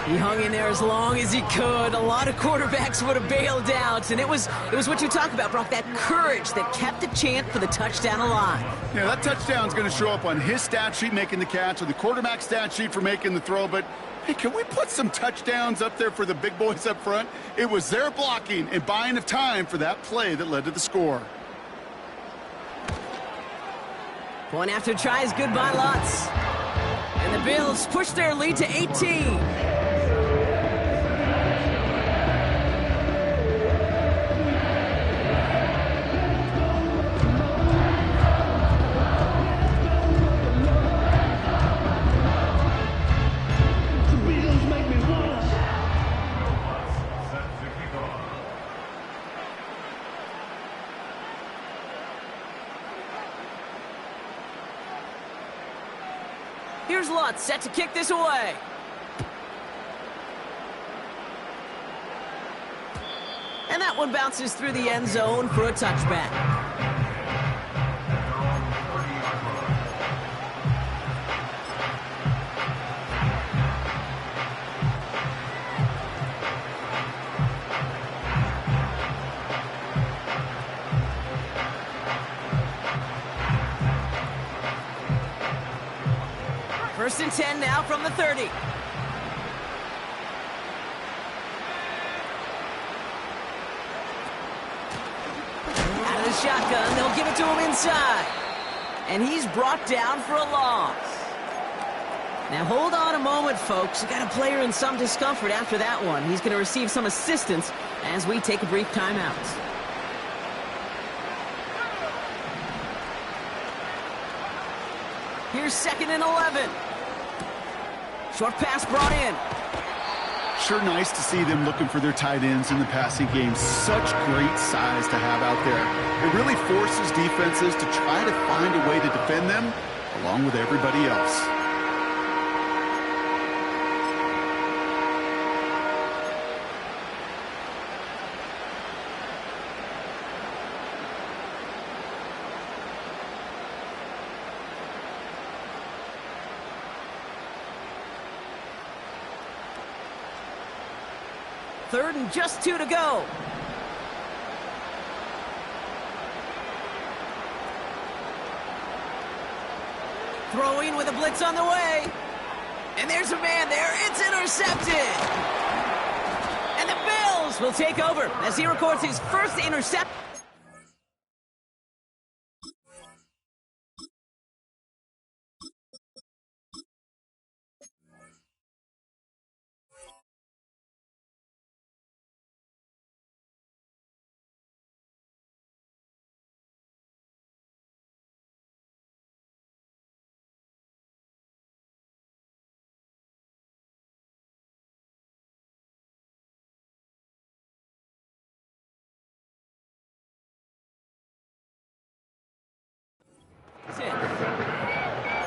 Speaker 1: He hung in there as long as he could. A lot of quarterbacks would have bailed out, and it was what you talk about, Brock, that courage that kept the chant for the touchdown alive.
Speaker 2: Yeah, that touchdown's going to show up on his stat sheet making the catch or the quarterback stat sheet for making the throw, but hey, can we put some touchdowns up there for the big boys up front? It was their blocking and buying of time for that play that led to the score.
Speaker 1: Point after try is good by Lutz. And the Bills push their lead to 18. Here's Lutz, set to kick this away. And that one bounces through the end zone for a touchback. First and 10 now from the 30. Out of the shotgun, they'll give it to him inside. And he's brought down for a loss. Now hold on a moment, folks. You got a player in some discomfort after that one. He's going to receive some assistance as we take a brief timeout. Here's 2nd and 11. Short pass brought in.
Speaker 2: Sure nice to see them looking for their tight ends in the passing game. Such great size to have out there. It really forces defenses to try to find a way to defend them along with everybody else.
Speaker 1: Third and just 2 to go. Throwing with a blitz on the way. And there's a man there. It's intercepted. And the Bills will take over as he records his first interception.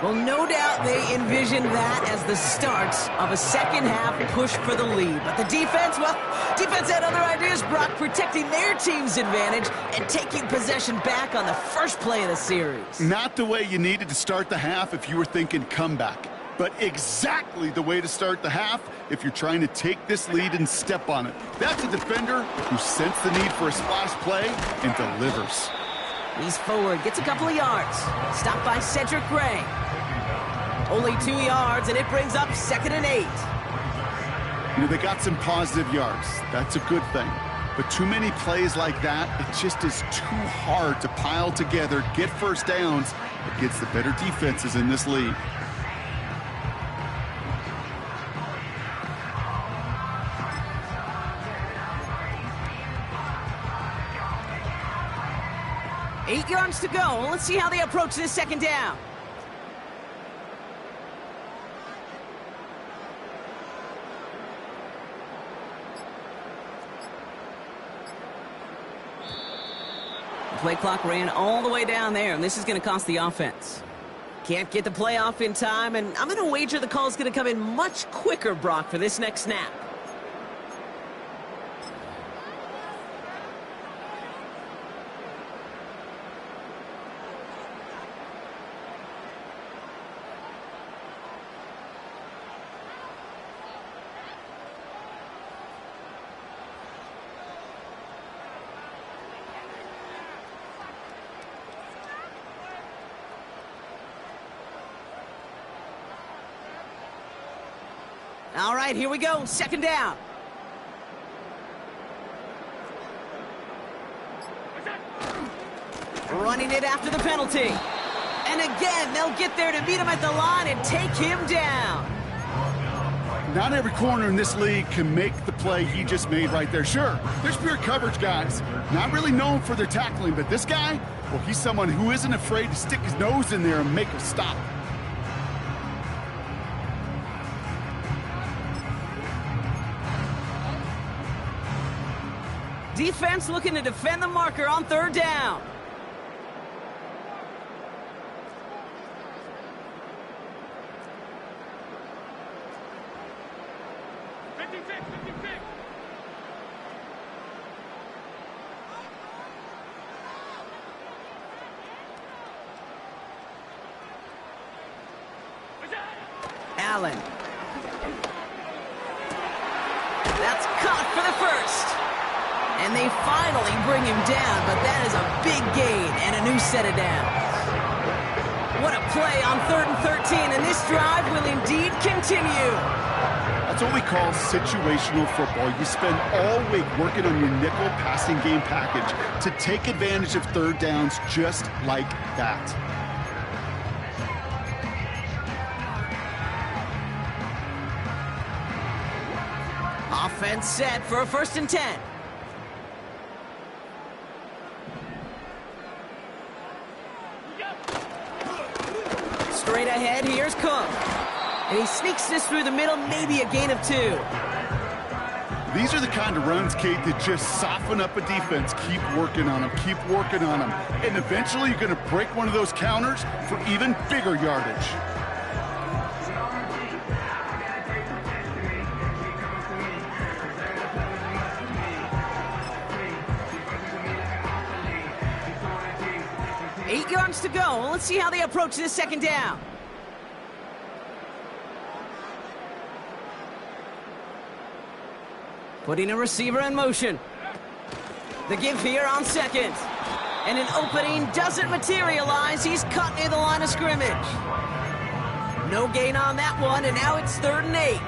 Speaker 1: Well, no doubt they envisioned that as the start of a second-half push for the lead. But the defense, well, defense had other ideas, Brock, protecting their team's advantage and taking possession back on the first play of the series. Not the way you needed to start the half if you were thinking comeback, but exactly the way to start the half if you're trying to take this lead and step on it. That's a defender who sensed the need for a splash play and delivers. He's forward, gets a couple of yards. Stopped by Cedric Gray. Only 2 yards, and it brings up 2nd and 8. You know, they got some positive yards. That's a good thing. But too many plays like that, it just is too hard to pile together, get first downs against the better defenses in this league. Eight yards to go. Let's see how they approach this second down. The play clock ran all the way down there, and this is going to cost the offense. Can't get the play off in time, and I'm going to wager the call is going to come in much quicker, Brock, for this next snap. All right, here we go. Second down. Running it after the penalty. And again, they'll get there to meet him at the line and take him down.
Speaker 2: Not every corner in this league can make the play he just made right there. Sure, there's pure coverage guys, not really known for their tackling, but this guy, well, he's someone who isn't afraid to stick his nose in there and make a stop.
Speaker 1: Defense looking to defend the marker on third down. Allen. That's caught for the first. And they finally bring him down, but that is a big gain and a new set of downs. What a play on 3rd and 13, and this drive will indeed continue.
Speaker 2: That's what we call situational football. You spend all week working on your nickel passing game package to take advantage of third downs just like that.
Speaker 1: Offense set for a 1st and 10. Straight ahead, here's Cook. And he sneaks this through the middle, maybe a gain of 2.
Speaker 2: These are the kind of runs, Kate, that just soften up a defense. Keep working on them, keep working on them. And eventually you're going to break one of those counters for even bigger yardage.
Speaker 1: Eight yards to go. Well, let's see how they approach this second down. Putting a receiver in motion. The give here on second. And an opening doesn't materialize. He's cut near the line of scrimmage. No gain on that one, and now it's 3rd and 8.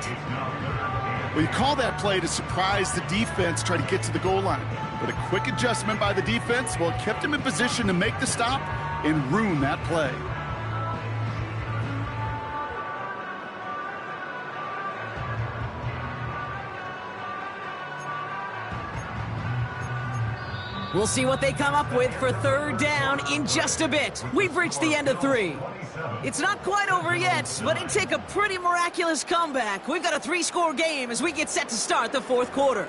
Speaker 2: Well, you call that play to surprise the defense, try to get to the goal line. But a quick adjustment by the defense, well, it kept him in position to make the stop and ruin that play.
Speaker 1: We'll see what they come up with for 3rd down in just a bit. We've reached the end of 3. It's not quite over yet, but it'd take a pretty miraculous comeback. We've got a 3-score game as we get set to start the 4th quarter.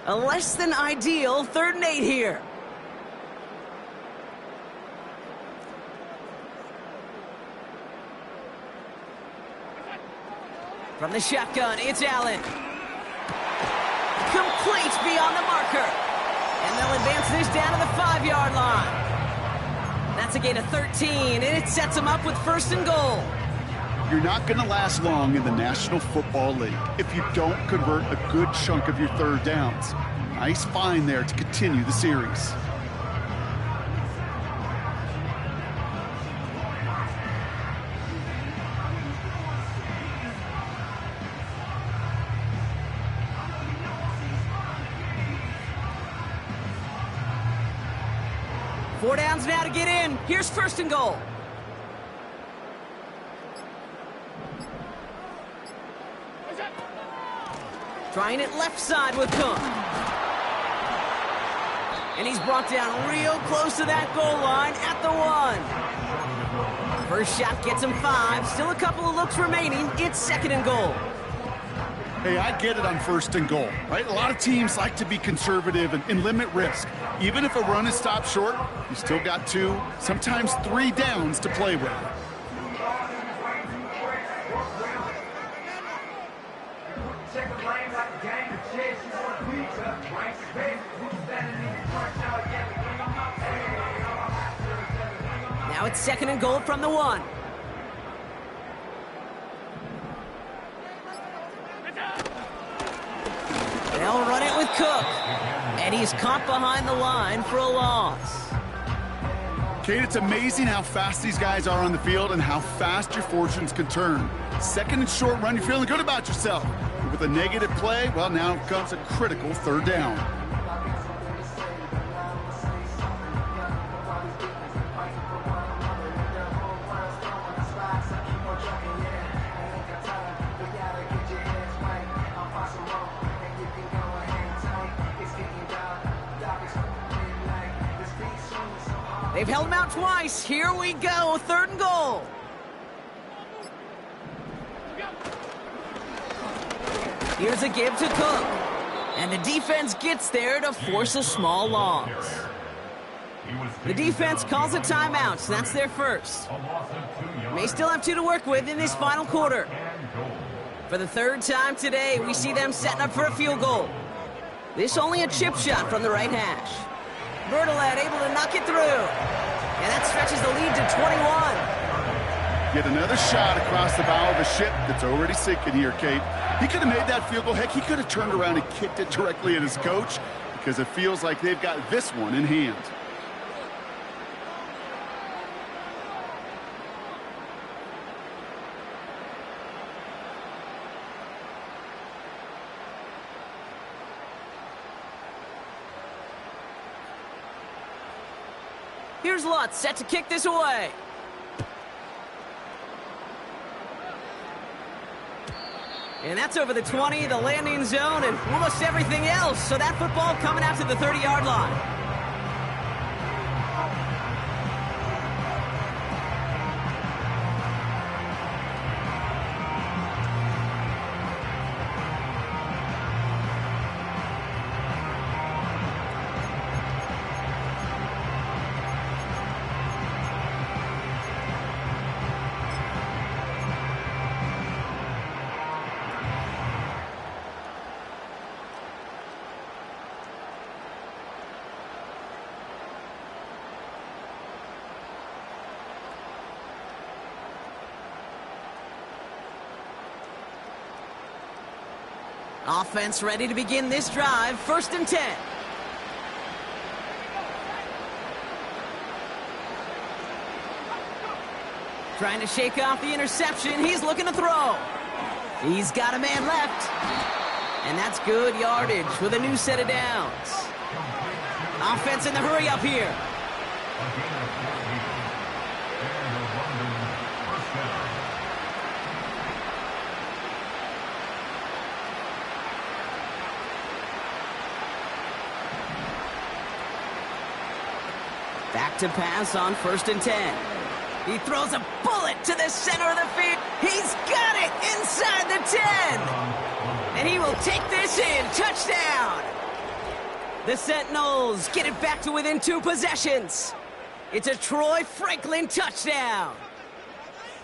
Speaker 1: A less than ideal 3rd and 8 here. From the shotgun, it's Allen. Complete beyond the marker. And they'll advance this down to the 5-yard line. That's a gain of 13, and it sets them up with 1st and goal.
Speaker 2: You're not going to last long in the National Football League if you don't convert a good chunk of your 3rd downs. Nice find there to continue the series.
Speaker 1: Four downs now to get in. Here's 1st and goal. Trying it left side with Cook. And he's brought down real close to that goal line at the 1. First shot gets him 5. Still a couple of looks remaining. It's 2nd and goal.
Speaker 2: Hey, I get it on 1st and goal, right? A lot of teams like to be conservative and limit risk. Even if a run is stopped short, you still got 2, sometimes 3 downs to play with.
Speaker 3: Check the lanes like a gang of chicks. You want pizza, right? Space. Who's standing in the front now? Yeah, we bring 'em up.
Speaker 1: Now it's 2nd and goal from the 1. They'll run it with Cook. And he's caught behind the line for a loss.
Speaker 2: Kate, it's amazing how fast these guys are on the field and how fast your fortunes can turn. 2nd and short run, you're feeling good about yourself. But with a negative play, well, now comes a critical 3rd down.
Speaker 1: They've held him out twice. Here we go, 3rd and goal. Here's a give to Cook. And the defense gets there to force a small loss. The defense calls a timeout, so that's their first. May still have 2 to work with in this final quarter. For the 3rd time today, we see them setting up for a field goal. This only a chip shot from the right hash. Bertolet able to knock it through. And that stretches the lead to 21.
Speaker 2: Yet another shot across the bow of a ship that's already sinking here, Kate. He could have made that field goal. Heck, he could have turned around and kicked it directly at his coach because it feels like they've got this one in hand.
Speaker 1: Here's Lutz set to kick this away. And that's over the 20, the landing zone, and almost everything else. So that football coming out to the 30-yard line. Offense ready to begin this drive. 1st and 10. Trying to shake off the interception. He's looking to throw. He's got a man left. And that's good yardage with a new set of downs. Offense in the hurry up here. Back to pass on 1st and 10. He throws a bullet to the center of the field. He's got it inside the 10. And he will take this in. Touchdown. The Sentinels get it back to within 2 possessions. It's a Troy Franklin touchdown.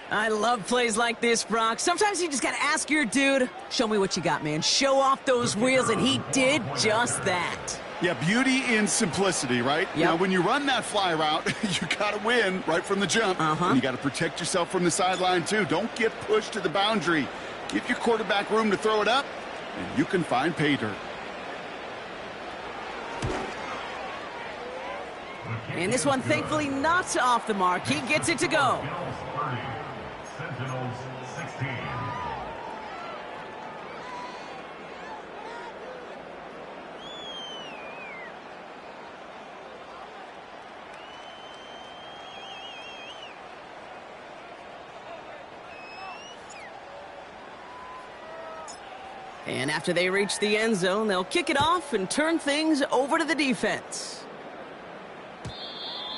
Speaker 1: I love plays like this, Brock. Sometimes you just got to ask your dude, show me what you got, man. Show off those wheels, and he did just that.
Speaker 2: Yeah, beauty in simplicity, right?
Speaker 1: Yep.
Speaker 2: Now, when you run that fly route, you got to win right from the jump. And you got to protect yourself from the sideline, too. Don't get pushed to the boundary. Give your quarterback room to throw it up, and you can find pay dirt.
Speaker 1: And this one, thankfully, not off the mark. He gets it to go.
Speaker 3: Sentinels 16.
Speaker 1: And after they reach the end zone, they'll kick it off and turn things over to the defense.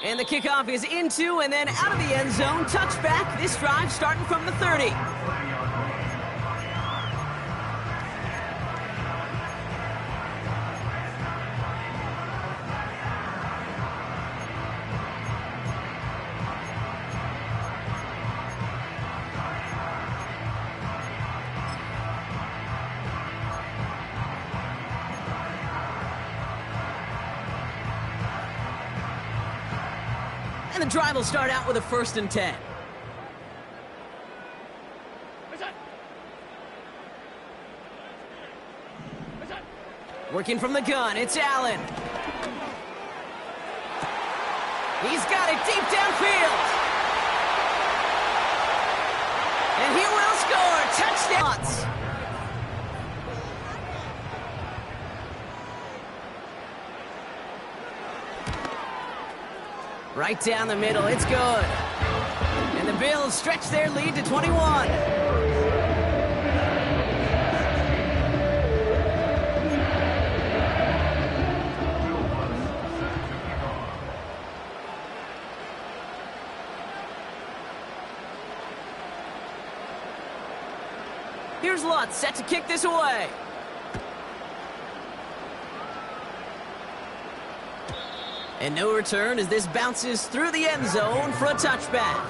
Speaker 1: And the kickoff is into and then out of the end zone. Touchback. This drive starting from the 30. And the drive will start out with a 1st and 10. Working from the gun, it's Allen. He's got it deep downfield. And he will score. Touchdowns. Right down the middle, it's good. And the Bills stretch their lead to 21. Here's Lutz, set to kick this away. And no return as this bounces through the end zone for a touchback.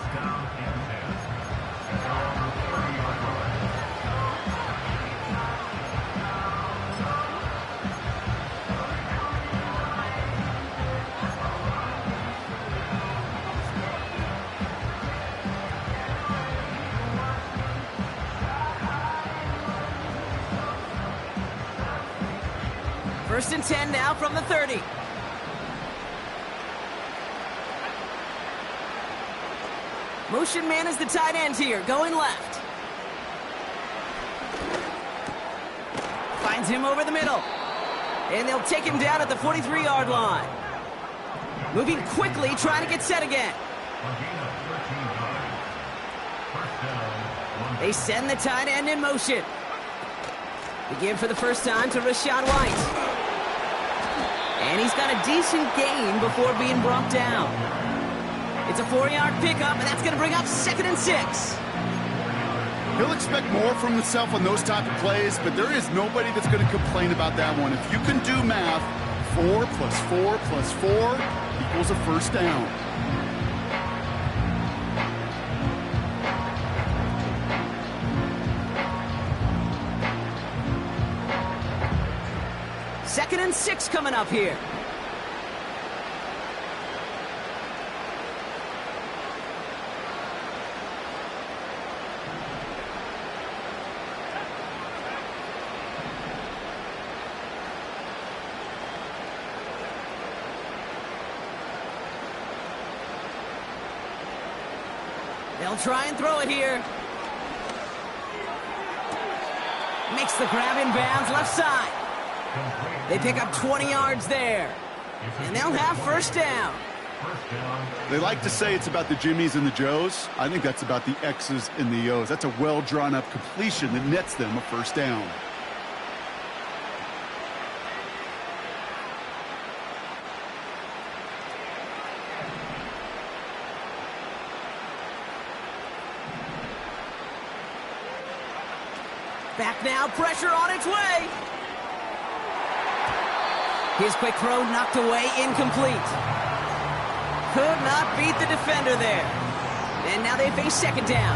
Speaker 1: First and 10 now from the 30. Motion man is the tight end here, going left. Finds him over the middle. And they'll take him down at the 43-yard line. Moving quickly, trying to get set again. They send the tight end in motion. They give for the first time to Rashad White. And he's got a decent gain before being brought down. It's a 4-yard pickup, and that's going to bring up 2nd and 6.
Speaker 2: He'll expect more from himself on those type of plays, but there is nobody that's going to complain about that one. If you can do math, 4 plus 4 plus 4 equals a first down.
Speaker 1: Second and 6 coming up here. They'll try and throw it here. Makes the grab in bounds, left side. They pick up 20 yards there. And they'll have first down.
Speaker 2: They like to say it's about the Jimmies and the Joes. I think that's about the X's and the O's. That's a well-drawn-up completion that nets them a first down.
Speaker 1: Back now, pressure on its way. His quick throw knocked away, incomplete. Could not beat the defender there. And now they face 2nd down.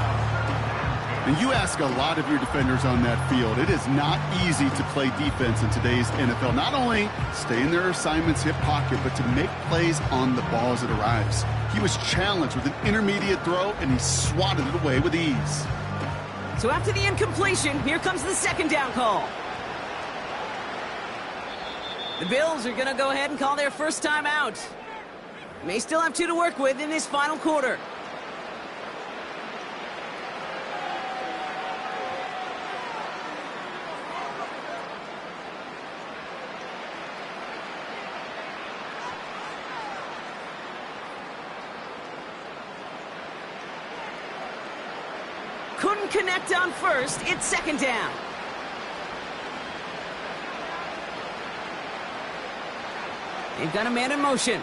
Speaker 2: And you ask a lot of your defenders on that field. It is not easy to play defense in today's NFL. Not only stay in their assignment's hip pocket, but to make plays on the ball as it arrives. He was challenged with an intermediate throw, and he swatted it away with ease.
Speaker 1: So after the incompletion, here comes the 2nd down call. The Bills are going to go ahead and call their first time out. May still have 2 to work with in this final quarter. Couldn't connect on first. It's 2nd down. They've got a man in motion.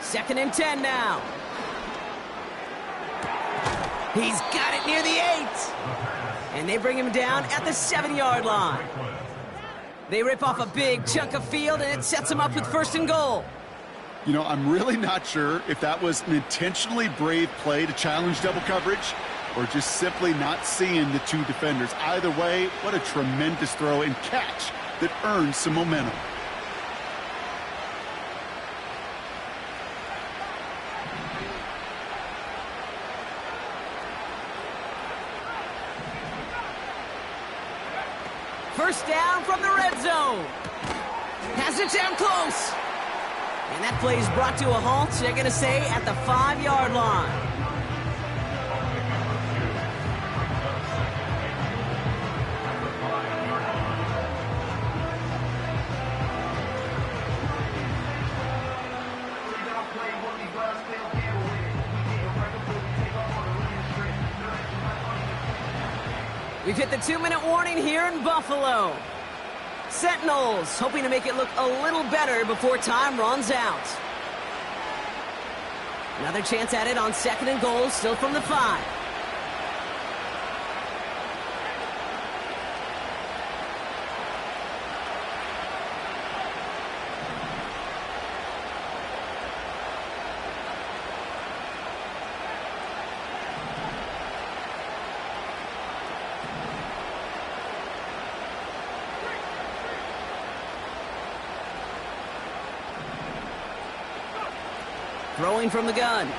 Speaker 1: Second and 10 now. He's got it near the 8. And they bring him down at the 7-yard line. They rip off a big chunk of field, and it sets them up with 1st and goal.
Speaker 2: You know, I'm really not sure if that was an intentionally brave play to challenge double coverage or just simply not seeing the two defenders. Either way, what a tremendous throw and catch that earns some momentum.
Speaker 1: First down from the red zone. Has it down close. And that play is brought to a halt, they're going to say, at the 5-yard line. We've hit the 2-minute warning here in Buffalo. Sentinels hoping to make it look a little better before time runs out. Another chance at it on 2nd and goal, still from the 5. Throwing from the gun. And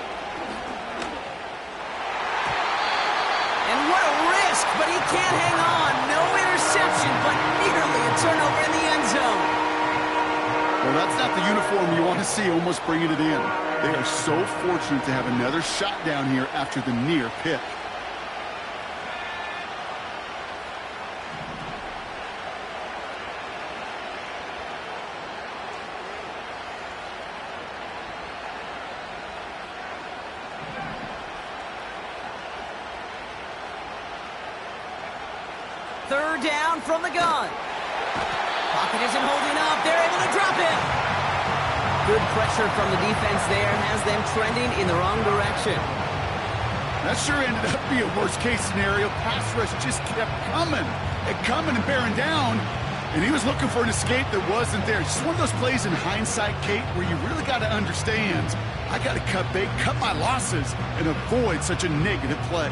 Speaker 1: what a risk, but he can't hang on. No interception, but nearly a turnover in the end zone.
Speaker 2: Well, that's not the uniform you want to see almost bringing it in. They are so fortunate to have another shot down here after the near pick.
Speaker 1: Third down from the gun. Pocket isn't holding up. They're able to drop it. Good pressure from the defense there has them trending in the wrong direction.
Speaker 2: That sure ended up being a worst-case scenario. Pass rush just kept coming and bearing down, and he was looking for an escape that wasn't there. Just one of those plays in hindsight, Kate, where you really got to understand, I got to cut bait, cut my losses, and avoid such a negative play.